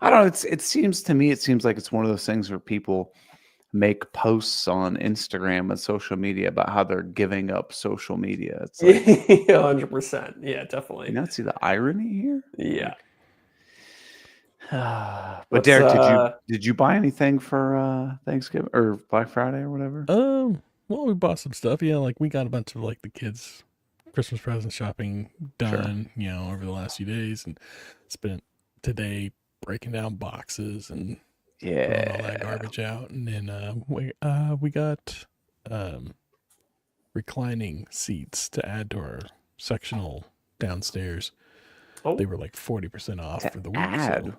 I don't know. It seems like it's one of those things where people make posts on Instagram and social media about how they're giving up social media. It's like 100%. Yeah, definitely. You not see the irony here? Yeah. But Deric, did you buy anything for Thanksgiving or Black Friday or whatever? Well, we bought some stuff. Yeah, like we got a bunch of like the kids' Christmas present shopping done, over the last few days, and spent today breaking down boxes and throwing all that garbage out. And then we got reclining seats to add to our sectional downstairs. Oh, They were like 40% off for the week. Add. So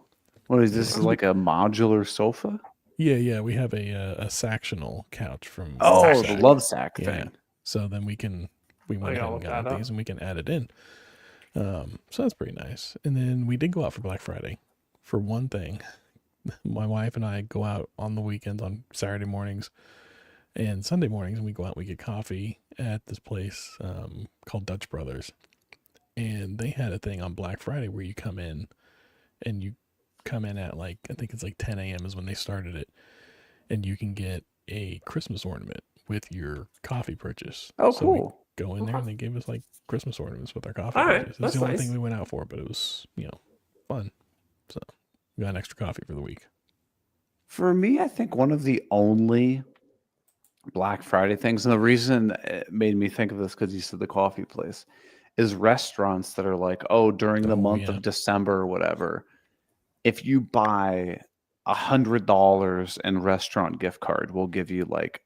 What is this? Like a modular sofa? yeah, we have a sectional couch from Oh, Lovesac. the love sack Yeah. thing. So then we went I gotta ahead and look got that these up. and we can add it in. So that's pretty nice. And then we did go out for Black Friday. For one thing, my wife and I go out on the weekends on Saturday mornings and Sunday mornings, and we go out and we get coffee at this place called Dutch Brothers. And they had a thing on Black Friday where you come in at like, I think it's like 10 a.m. is when they started it. And you can get a Christmas ornament with your coffee purchase. Oh, So we cool. go in there and they gave us like Christmas ornaments with our coffee All right, purchase. It's that's the only nice. thing we went out for, but it was, fun. So we got an extra coffee for the week. For me, I think one of the only Black Friday things, and the reason it made me think of this because you said the coffee place, is restaurants that are like, oh, during the month yeah. of December or whatever, if you buy $100 in restaurant gift card, we'll give you like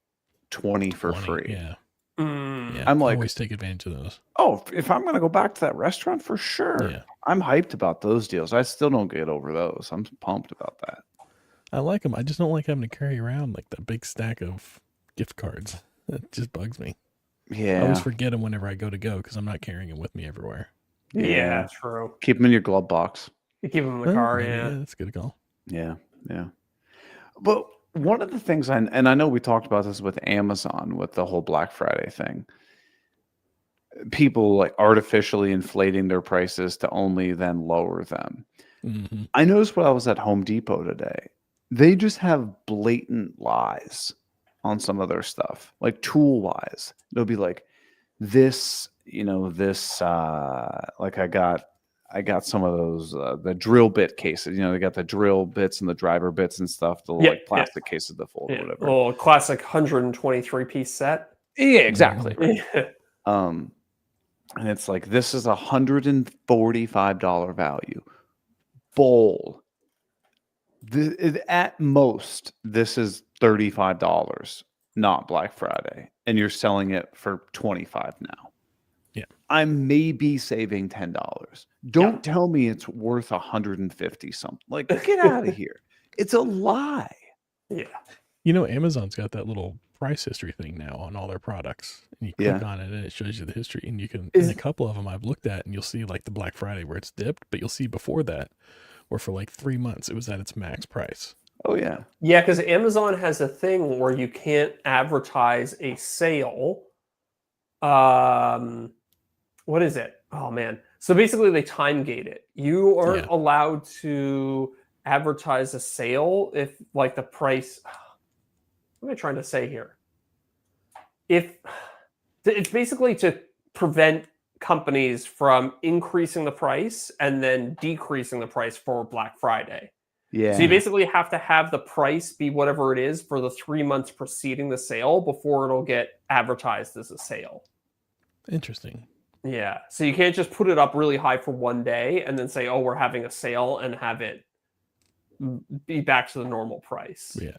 20 for 20, free. Yeah. Mm. Yeah. I'm I like, always take advantage of those. oh, if I'm going to go back to that restaurant, for sure. Yeah. I'm hyped about those deals. I still don't get over those. I'm pumped about that. I like them. I just don't like having to carry around like that big stack of gift cards. It just bugs me. I always Yeah. forget them whenever I go because I'm not carrying them with me everywhere. Yeah, true. Keep them in your glove box. You keep them in the Oh, car, maybe, yeah. that's a good call. Yeah. But one of the things and I know we talked about this with Amazon with the whole Black Friday thing. People like artificially inflating their prices to only then lower them. Mm-hmm. I noticed when I was at Home Depot today, they just have blatant lies on some of their stuff, like tool wise. They'll be like, this, like I got some of those the drill bit cases. They got the drill bits and the driver bits and stuff, the Yeah, like plastic cases that fold or Yeah. whatever. Little classic 123-piece set. Yeah, exactly. Yeah. And it's like, this is $145 value. Bowl. At most, this is $35, not Black Friday. And you're selling it for $25 now. Yeah. I may be saving $10. Don't tell me it's worth $150 something. Like, get out of here. It's a lie. Yeah. Amazon's got that little price history thing now on all their products. And you click on it and it shows you the history. And you can, in a couple of them I've looked at, and you'll see like the Black Friday where it's dipped, but you'll see before that, or for like 3 months, it was at its max price. Oh, yeah. Yeah, because Amazon has a thing where you can't advertise a sale. What is it? Oh, man. So basically, they time gate it. You aren't allowed to advertise a sale if, like, the price... What am I trying to say here? It's basically to prevent companies from increasing the price and then decreasing the price for Black Friday. Yeah. So you basically have to have the price be whatever it is for the 3 months preceding the sale before it'll get advertised as a sale. Interesting. Yeah. So you can't just put it up really high for one day and then say, oh, we're having a sale, and have it be back to the normal price. Yeah.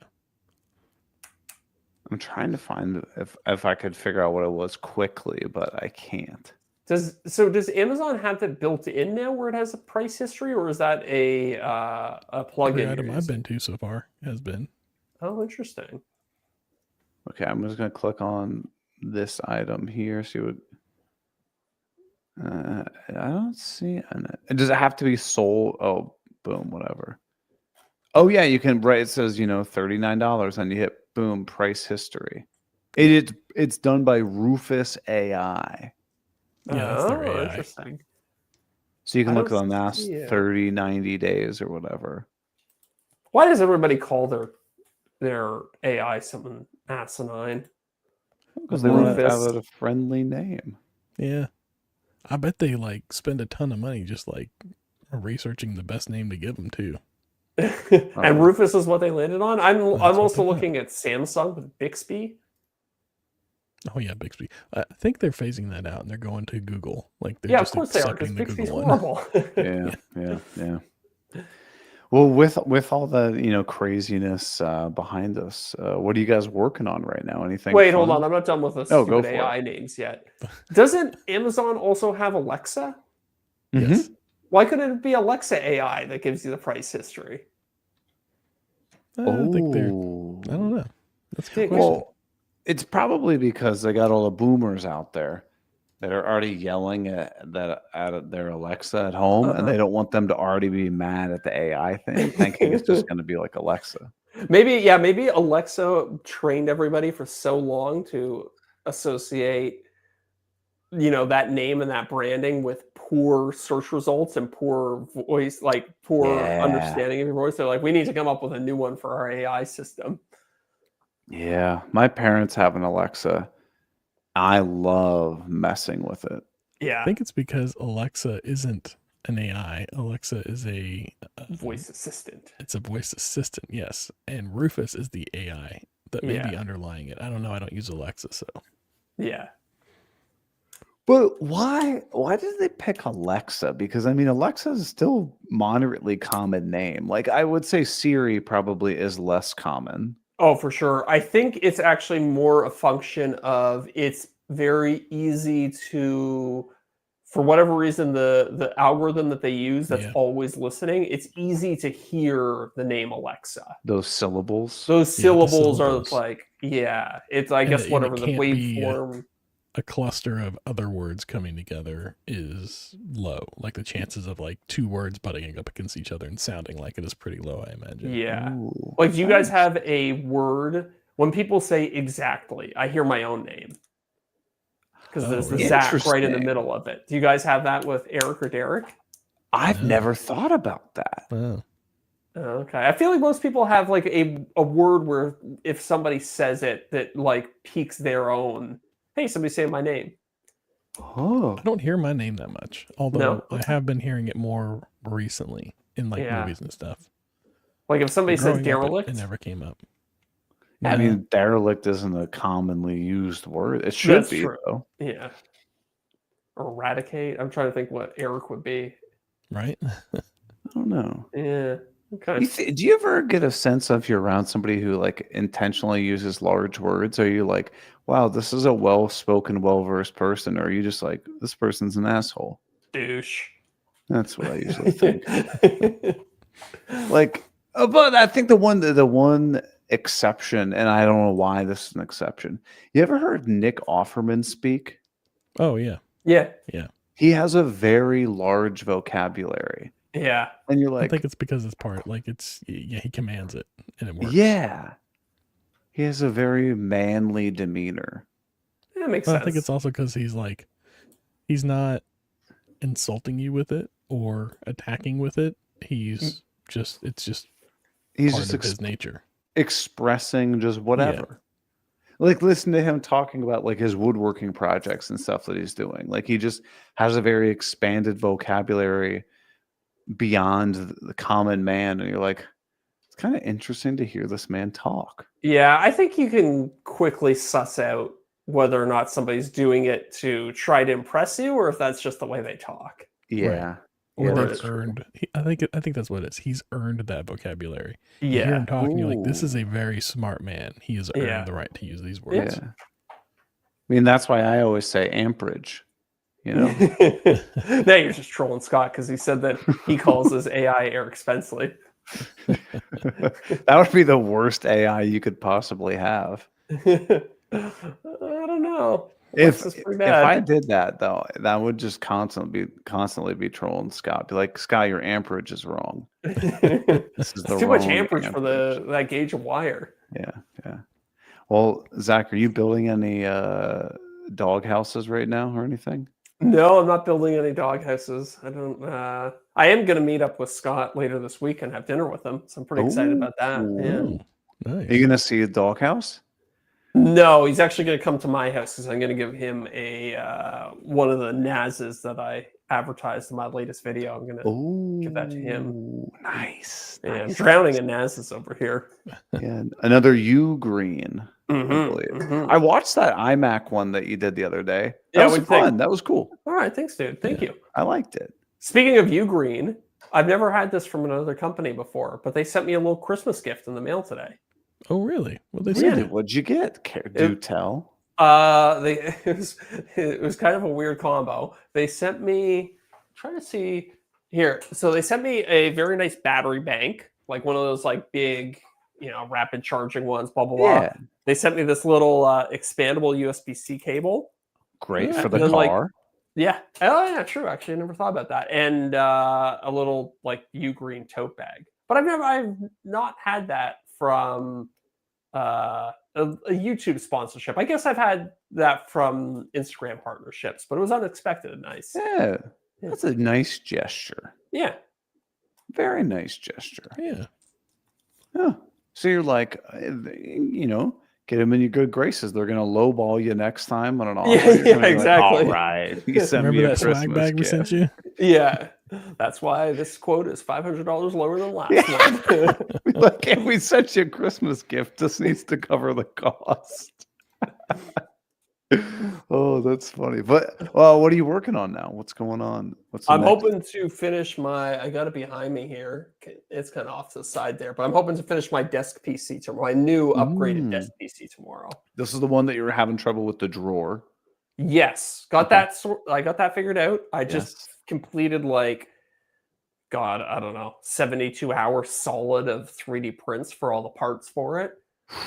I'm trying to find if I could figure out what it was quickly, but I can't. Does Amazon have that built in now where it has a price history, or is that a plugin? Every item I've been to so far has been. Oh, interesting. Okay, I'm just going to click on this item here. See what... I don't see it. Does it have to be sold? Oh, boom, whatever. Oh, yeah, you can, right, it says, $39, and you hit, boom, price history. It's done by Rufus AI. Yeah, that's their AI. Interesting. So you can I look at don't the last see it. 30, 90 days or whatever. Why does everybody call their AI something asinine? Because they want to Rufus. have a friendly name. Yeah. I bet they like spend a ton of money just like researching the best name to give them too. And Rufus is what they landed on. I'm what also they got. looking at Samsung with Bixby. Oh yeah, Bixby. I think they're phasing that out and they're going to Google. Like they're Yeah, of just course they are, because accepting the Bixby's Google one. horrible. Yeah. Well, with all the craziness behind us, what are you guys working on right now? Anything? Wait, hold fun? on. I'm not done with the Oh, go stupid for it. AI names yet. Doesn't Amazon also have Alexa? Yes. Why couldn't it be Alexa AI that gives you the price history? I don't think they're. Oh, I don't know. That's a good Yeah, question. well, it's probably because they got all the boomers out there that are already yelling at their Alexa at home, and they don't want them to already be mad at the AI thing, thinking it's just going to be like Alexa. Maybe Alexa trained everybody for so long to associate, that name and that branding with poor search results and poor voice, like poor Yeah, understanding of your voice. They're like, we need to come up with a new one for our AI system. yeah. My parents have an Alexa. I love messing with it. I Yeah, think it's because Alexa isn't an AI. Alexa is a voice assistant. It's a voice assistant, yes. And Rufus is the AI that may be Yeah. underlying it. I don't know. I don't use Alexa, so Yeah. But why did they pick Alexa? Because I mean, Alexa is still moderately common name. Like I would say Siri probably is less common. Oh, for sure. I think it's actually more a function of it's very easy to, for whatever reason, the algorithm that they use that's Yeah. always listening, it's easy to hear the name Alexa. Those syllables. Those Yeah, the syllables are syllables. like, yeah, it's, I And guess, and whatever it the can't be waveform. a cluster of other words coming together is low. Like the chances of like two words butting up against each other and sounding like it is pretty low, I imagine. Yeah. Ooh, Like, do you guys nice. have a word when people say exactly? I hear my own name because Oh, there's the really? Zach right in the Interesting. middle of it. Do you guys have that with Eric or Deric? I've No. never thought about that. Oh. Okay. I feel like most people have like a word where if somebody says it that like piques their own, hey, somebody say my name. Oh, I don't hear my name that much, although No? I have been hearing it more recently in like Yeah. movies and stuff. Like if somebody But says growing up, derelict, it never came up. I No, mean, derelict isn't a commonly used word. It should that's be true. though. Yeah. Or eradicate. I'm trying to think what Eric would be. right? I don't know. Yeah. Okay. Do you ever get a sense of you're around somebody who like intentionally uses large words? Are you like, wow, this is a well-spoken, well-versed person? Or are you just like, this person's an asshole? Douche. That's what I usually think. Like, but I think the one exception, and I don't know why this is an exception. You ever heard Nick Offerman speak? Oh yeah, Yeah. He has a very large vocabulary, Yeah. and you're I like, think it's because it's part like he commands it and it works. yeah, he has a very manly demeanor. That makes But sense. I think it's also because he's not insulting you with it or attacking with it. It's just He's part just of his nature. expressing just whatever. Like listen to him talking about like his woodworking projects and stuff that he's doing. Like he just has a very expanded vocabulary beyond the common man, and you're like, it's kind of interesting to hear this man talk. Yeah, I think you can quickly suss out whether or not somebody's doing it to try to impress you or if that's just the way they talk. Yeah. Or Yeah, they've that's true. earned. I think that's what it is. He's earned that vocabulary. You hear Yeah. him talking, you're like, this is Ooh. a very smart man. He has earned Yeah. the right to use these Yeah. words. I mean, that's why I always say amperage. You know, Now you're just trolling Scott because he said that he calls his AI Eric Spenceley. that would be the worst AI you could possibly have. I don't know. If Alexa's pretty if bad. I did that though, that would just constantly be trolling Scott. Be like, Scott, your amperage is wrong. This is It's the too much wrong amperage for amperage. that gauge of wire. Yeah. Well, Zach, are you building any dog houses right now or anything? No, I'm not building any dog houses. I don't. I am going to meet up with Scott later this week and have dinner with him. So I'm pretty excited about that. Yeah. Oh, nice. Are you gonna see a dog house? No, he's actually going to come to my house because I'm going to give him a one of the NASs that I advertised in my latest video. I'm going to. Oh, Give that to him. Nice. Yeah, I'm nice. drowning in NASs over here. Yeah, another U green. I Mhm, believe. mhm. I watched that iMac one that you did the other day. That Yeah, was what'd you think? fun. That was cool. All right, thanks, dude. Thank you. I liked it. Speaking of you, Green, I've never had this from another company before, but they sent me a little Christmas gift in the mail today. Oh, really? What they Really? say? What'd you get? Do tell. They it was kind of a weird combo. They sent me trying to see here. So they sent me a very nice battery bank, like one of those like big, rapid charging ones, blah blah blah. Yeah. They sent me this little expandable USB-C cable. Great Yeah. for the And then, like, car. Yeah. Oh yeah, true. Actually, I never thought about that. And a little like green tote bag. But I've not had that from a YouTube sponsorship. I guess I've had that from Instagram partnerships, but it was unexpected and nice. Yeah. Yeah. That's a nice gesture. Yeah. Very nice gesture. Yeah. Yeah. So you're like, get them in your good graces. They're gonna lowball you next time on an offer. Yeah, You're gonna be like, exactly. all right. You sent me Remember a that swag Christmas bag we gift. sent you? Yeah. That's why this quote is $500 lower than last Yeah. month. Like, if we sent you a Christmas gift, this needs to cover the cost. Oh, that's funny. But what are you working on now? What's going on? I'm hoping to finish I got it behind me here. It's kind of off to the side there, but I'm hoping to finish my desk PC tomorrow. My new upgraded desk PC tomorrow. This is the one that you were having trouble with the drawer. Yes, got that. I got that figured out. I just Yes. completed I don't know, 72-hour solid of 3D prints for all the parts for it.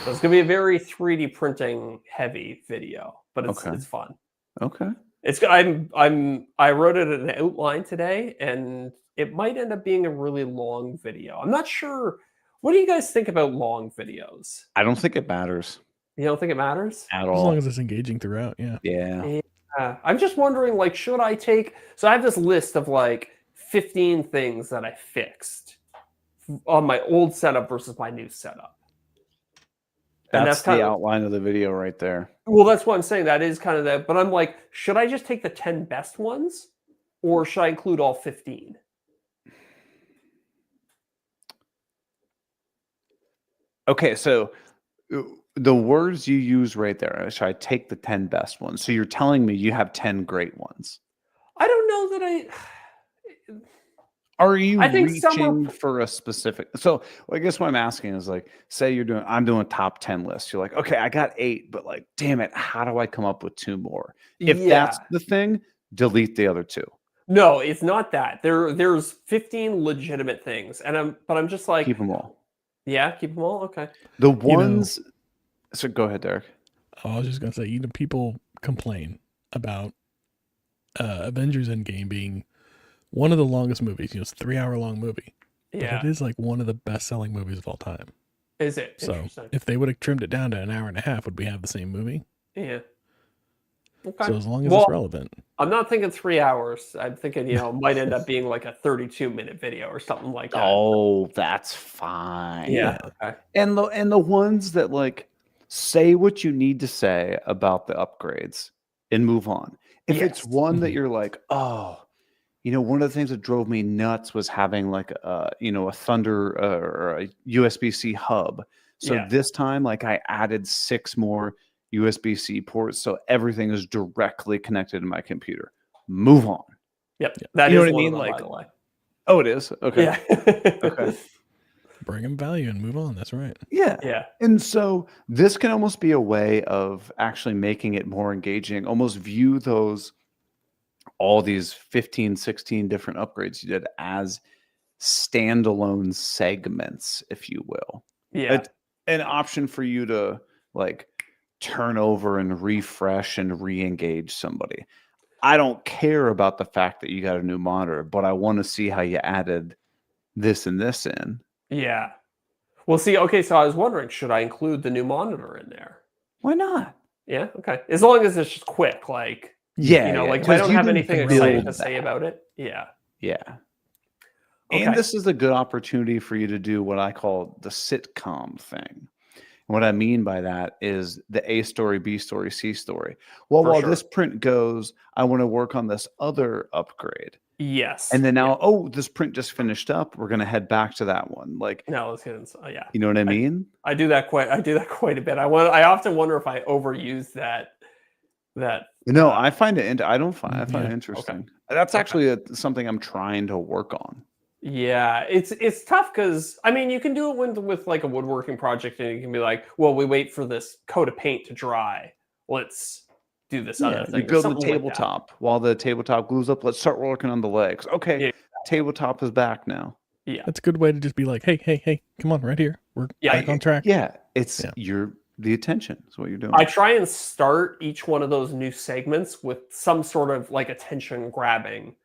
So it's gonna be a very 3D printing heavy video, but it's fun. Okay. It's good. I wrote it in an outline today, and it might end up being a really long video. I'm not sure. What do you guys think about long videos? I don't think it matters You don't think it matters? at As all. long as it's engaging throughout, yeah. Yeah. I'm just wondering, should I take? So I have this list of 15 things that I fixed on my old setup versus my new setup. And That's kind the of outline of the video right there. Well, that's what I'm saying. That is kind of that. But I'm like, should I just take the 10 best ones, or should I include all 15? Okay, so the words you use right there, should I take the 10 best ones? So you're telling me you have 10 great ones. I don't know that I. Are you I think some are- reaching for a specific? So I guess what I'm asking is say I'm doing top 10 lists. You're like, okay, I got 8, but damn it, how do I come up with 2 more? If that's the thing, delete the other 2. No, it's not that. There's 15 legitimate things, but I'm just like, Keep them all. Yeah, keep them all. Okay. The ones. So go ahead, Derek. I was just gonna say, people complain about Avengers Endgame being one of the longest movies. It's a 3-hour long movie. Yeah. But it is one of the best selling movies of all time. Is it? So Interesting. if they would have trimmed it down to an hour and a half, would we have the same movie? Yeah. Okay. So as long as it's relevant. I'm not thinking 3 hours. I'm thinking, it might end up being a 32-minute video or something like that. Oh, that's fine. Yeah. Okay. And the ones that say what you need to say about the upgrades and move on. If it's one that you're like, oh, one of the things that drove me nuts was having a Thunder or a USB-C hub. So this time, I added 6 more USB-C ports, so everything is directly connected to my computer. Move on. Yep. That you know is what I mean? one of them, by the way. Oh, it is? Okay. Yeah. Okay. Bring them value and move on. That's right. Yeah. Yeah. And so this can almost be a way of actually making it more engaging, almost view all these 15, 16 different upgrades you did as standalone segments, if you will. Yeah. An option for you to turn over and refresh and re-engage somebody. I don't care about the fact that you got a new monitor, but I want to see how you added this and this in. Yeah. Well, see, okay, so I was wondering, should I include the new monitor in there? Why not? Yeah, okay. As long as it's just quick, Yeah, if I don't have anything exciting to say about it. Yeah. Yeah. Okay. And this is a good opportunity for you to do what I call the sitcom thing. And what I mean by that is the A story, B story, C story. Well, while this print goes, I want to work on this other upgrade. Yes. And then now, this print just finished up. We're going to head back to that one. No, let's get into, yeah. You know what I mean? I do that quite a bit. I often wonder if I overuse that. No, I find it. I find it interesting. Okay. That's actually something I'm trying to work on. Yeah, it's tough because I mean you can do it with like a woodworking project and you can be like, well, we wait for this coat of paint to dry. Let's do this other Yeah, you thing or build the something like that. tabletop. While the tabletop glues up, let's start working on the legs. Okay, Yeah, tabletop is back now. yeah, That's a good way to just be like, hey, come on, right here. We're Yeah, back on track. Yeah, it's Yeah. the attention is what you're doing. I try and start each one of those new segments with some sort of like attention grabbing.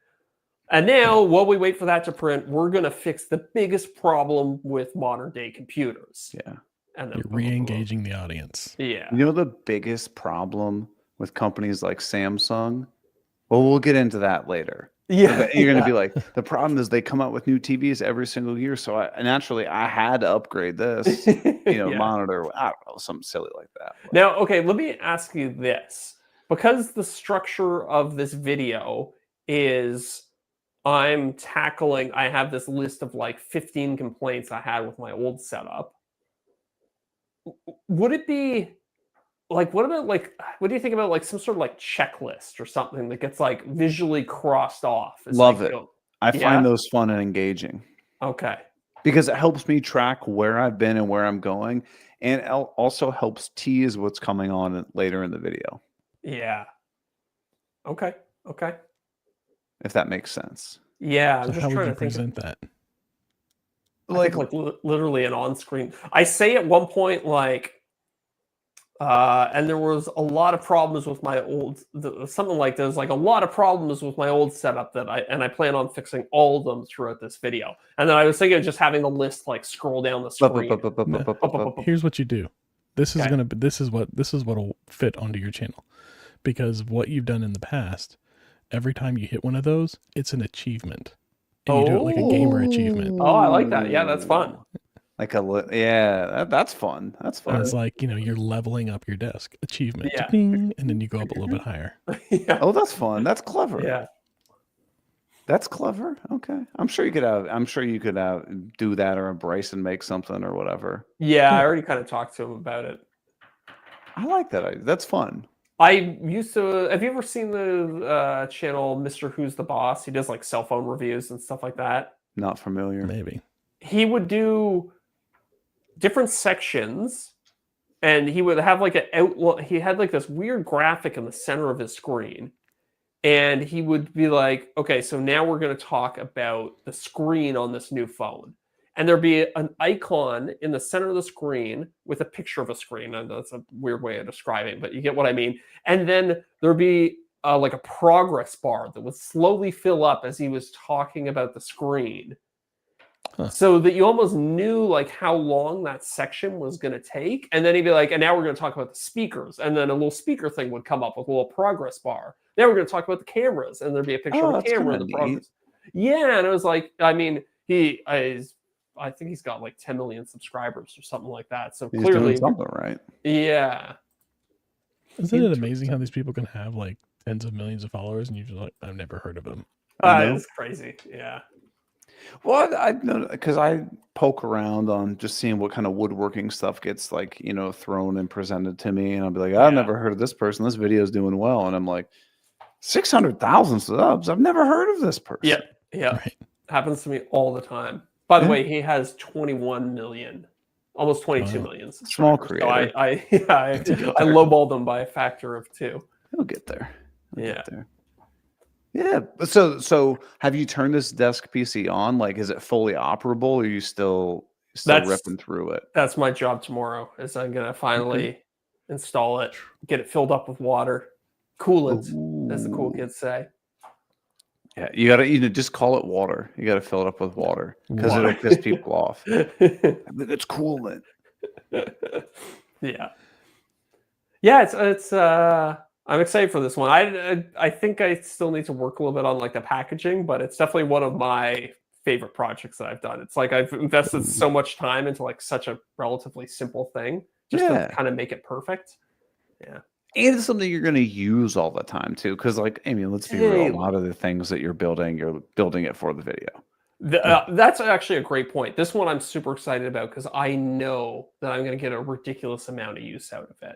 And now, while we wait for that to print, we're gonna fix the biggest problem with modern day computers. Yeah. And then You're re-engaging the audience. Yeah. You know the biggest problem with companies like Samsung? Well, we'll get into that later. Yeah. You're going to be like, the problem is they come out with new TVs every single year. So naturally, I had to upgrade this, Yeah. monitor. I don't know, something silly like that. But Now, okay, let me ask you this. Because the structure of this video is I have this list of like 15 complaints I had with my old setup. Would it be like, what do you think about like some sort of like checklist or something that gets like visually crossed off? It's Love like, it. oh, I yeah? find those fun and engaging Okay. because it helps me track where I've been and where I'm going. And it also helps tease what's coming on later in the video, Yeah. Okay. Okay. if that makes sense. Yeah. I'm So just how would trying you to think. present that? I think literally an on-screen. I say at one point like, and there was a lot of problems with my something like there's like a lot of problems with my old setup that I plan on fixing all of them throughout this video. And then I was thinking of just having the list like scroll down the screen. Here's what you do. This is Okay. this is what'll fit onto your channel, because what you've done in the past, every time you hit one of those, it's an achievement, and you do it like a gamer achievement. Oh, I like that. Yeah, that's fun. Like that's fun. That's And fun. it's like, you're leveling up your desk. Achievement. Yeah. Ding, and then you go up a little bit higher. Yeah. Oh, that's fun. That's clever. Yeah. That's clever. Okay. I'm sure you could do that or embrace and make something or whatever. Yeah. I already kind of talked to him about it. I like that. That's fun. I used to. Have you ever seen the channel Mr. Who's the Boss? He does like cell phone reviews and stuff like that. Not familiar. Maybe. He would do different sections, and he would have like an outline. He had like this weird graphic in the center of his screen, and he would be like, "Okay, so now we're going to talk about the screen on this new phone." And there'd be an icon in the center of the screen with a picture of a screen. I know that's a weird way of describing, but you get what I mean. And then there'd be like a progress bar that would slowly fill up as he was talking about the screen. Huh. So that you almost knew like how long that section was going to take. And then he'd be like, and now we're going to talk about the speakers. And then a little speaker thing would come up with a little progress bar. Now we're going to talk about the cameras. And there'd be a picture of a that's camera kinda in the progress. Yeah. And it was like, I mean, I think he's got like 10 million subscribers or something like that. So He's clearly, doing something right. yeah. Isn't it amazing how these people can have like tens of millions of followers, and you're just like, I've never heard of them. It's crazy. Yeah. Well, I know because I poke around on just seeing what kind of woodworking stuff gets like, thrown and presented to me. And I'll be like, I've Yeah. never heard of this person. This video is doing well. And I'm like, 600,000 subs. I've never heard of this person. Yeah. Yeah. Right. Happens to me all the time. By the Yeah. way, he has 21 million, almost 22 Wow. million Small subscribers. creator. So I lowballed him by a factor of 2. He'll get there. He'll Yeah. get there. Yeah. But so have you turned this desk PC on? Like, is it fully operable, or are you still That's- ripping through it? That's my job tomorrow. Is I'm gonna finally install it, get it filled up with water, coolant, as the cool Ooh. kids say. Yeah, you gotta just call it water. You gotta fill it up with water because Water. it'll piss people off. It's coolant. Yeah. It's I'm excited for this one. I think I still need to work a little bit on like the packaging, but it's definitely one of my favorite projects that I've done. It's like I've invested so much time into like such a relatively simple thing just Yeah. to kind of make it perfect. Yeah. And it's something you're going to use all the time too, because let's be real. A lot of the things that you're building it for the video. That's actually a great point. This one I'm super excited about because I know that I'm going to get a ridiculous amount of use out of it.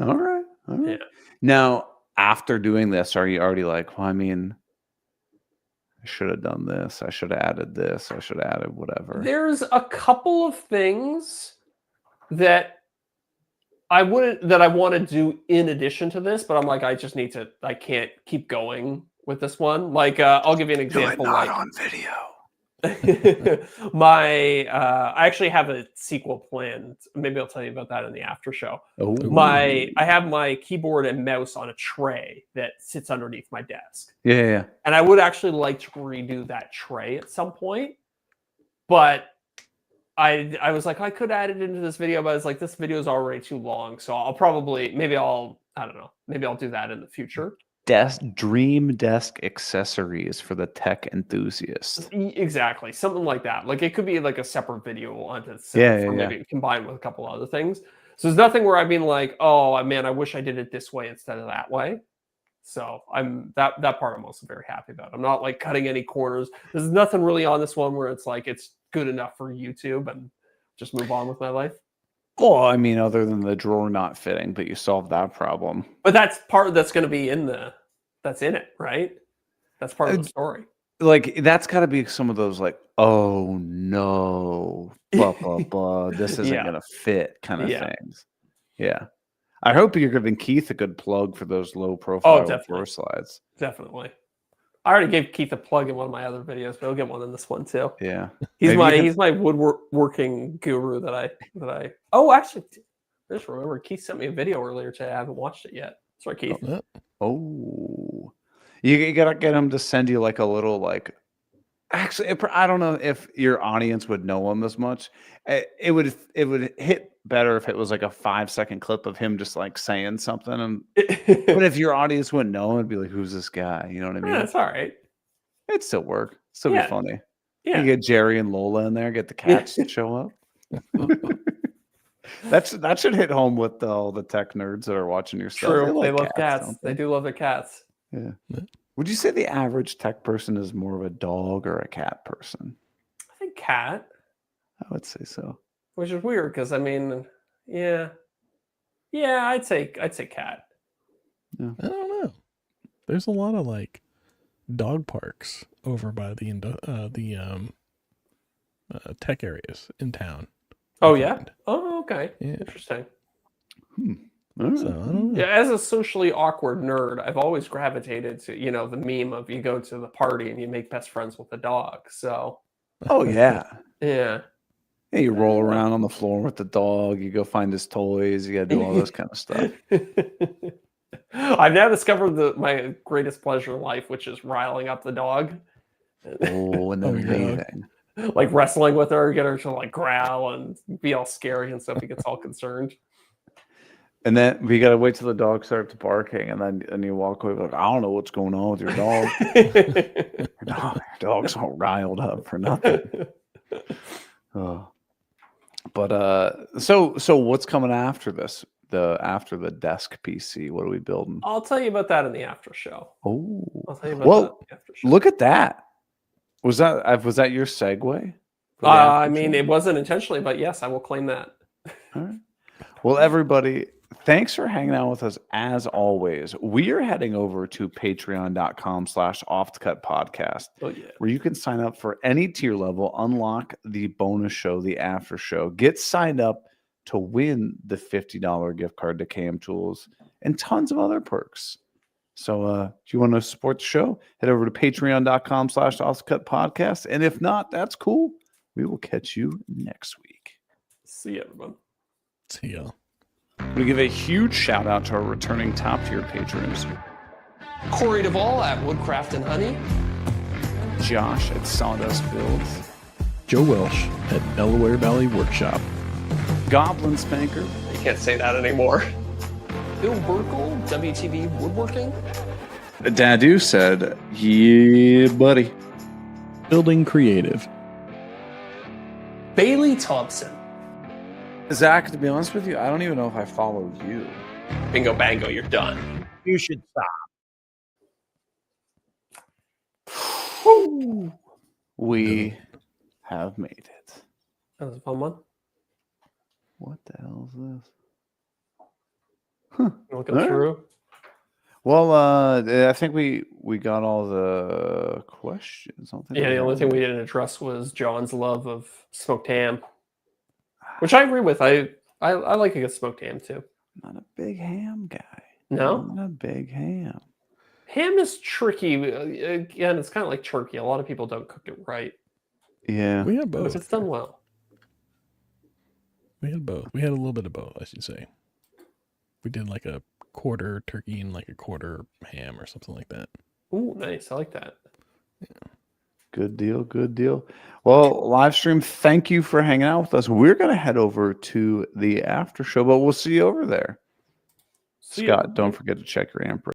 All right. Yeah. Now, after doing this, are you already like, well, should have done this. I should have added this. I should have added whatever. There's a couple of things that I want to do in addition to this, but I'm like, I can't keep going with this one. Like, I'll give you an example. Like, on video. I actually have a sequel planned. Maybe I'll tell you about that in the after show. Oh, I have my keyboard and mouse on a tray that sits underneath my desk. yeah. And I would actually like to redo that tray at some point. But I was like, I could add it into this video, but I was like, this video is already too long. So I don't know. Maybe I'll do that in the future. Dream desk accessories for the tech enthusiast. Exactly. Something like that. Like it could be like a separate video onto itself, or maybe combined with a couple other things. So there's nothing where I've been like, oh man, I wish I did it this way instead of that way. So that part I'm also very happy about. I'm not like cutting any corners. There's nothing really on this one where it's like it's good enough for YouTube and just move on with my life. Well, I mean, other than the drawer not fitting, but you solved that problem. But that's part that's going to be that's in it, right? That's part of the story. Like that's got to be some of those like, oh no, blah blah blah, this isn't gonna fit kind of things. Yeah, I hope you're giving Keith a good plug for those low profile drawer slides. Definitely. I already gave Keith a plug in one of my other videos, but he'll get one in this one too. Yeah, he's my woodworking guru that I. Oh, actually, I just remember Keith sent me a video earlier today. I haven't watched it yet. Sorry, Keith. Oh, you gotta get him to send you like a little like. Actually, I don't know if your audience would know him as much. It would hit better if it was like a 5-second clip of him just like saying something. And but if your audience wouldn't know, it'd be like, "Who's this guy?" You know what I mean? Yeah, that's all right. It'd still work. Still be funny. Yeah. You get Jerry and Lola in there. Get the cats to show up. That should hit home with all the tech nerds that are watching your stuff. True, they love cats. They do love their cats. Yeah. Would you say the average tech person is more of a dog or a cat person? I think cat. I would say so. Which is weird because I mean, yeah, I'd say cat. Yeah. I don't know. There's a lot of like dog parks over by the tech areas in town. Oh yeah. Oh okay. Yeah. Interesting. So I don't know. Yeah, as a socially awkward nerd, I've always gravitated to the meme of you go to the party and you make best friends with the dog. So. Oh yeah. Yeah. Yeah, you roll around on the floor with the dog. You go find his toys. You got to do all this kind of stuff. I've now discovered my greatest pleasure in life, which is riling up the dog. Oh, and then bathing. Like wrestling with her, get her to like growl and be all scary and stuff. He gets all concerned. And then we got to wait till the dog starts barking, and you walk away like, I don't know what's going on with your dog. Your dog's all riled up for nothing. Oh. But so what's coming after this? After the desk PC, what are we building? I'll tell you about that in the after show. Oh, I'll tell you about that in the after show. Look at that. Was that your segue? I mean, it wasn't intentionally, but yes, I will claim that. All right. Well, everybody, thanks for hanging out with us as always. We are heading over to patreon.com/offthecut-podcast, where you can sign up for any tier level, unlock the bonus show, the after show, get signed up to win the $50 gift card to KM Tools and tons of other perks. So if you want to support the show, head over to patreon.com/offthecut-podcast. And if not, that's cool. We will catch you next week. See you, everyone. See y'all. We give a huge shout out to our returning top tier patrons: Corey Duvall at Woodcraft and Honey, Josh at Sawdust Builds, Joe Welsh at Delaware Valley Workshop, Goblin Spanker. You can't say that anymore. Bill Burkle, WTV Woodworking. Dadu said, yeah, buddy. Building Creative. Bailey Thompson. Zach, to be honest with you, I don't even know if I follow you. Bingo bango, you're done. You should stop. We have made it. That was a fun one. What the hell is this? Looking through. Well, I think we got all the questions. I don't think Yeah, we the only have thing we any. didn't address was John's love of smoked ham, which I agree with. I like a good smoked ham too. Not a big ham guy. No, Not a big ham. ham is tricky. Again, it's kind of like turkey. A lot of people don't cook it right, Yeah. We had but both. if it's done well, We had both. We had a little bit of both, I should say. We did like a quarter turkey and like a quarter ham or something like that. ooh, nice. I like that. Good deal. Good deal. Well, live stream, thank you for hanging out with us. We're going to head over to the after show, but we'll see you over there. See ya. Scott, don't forget to check your amp.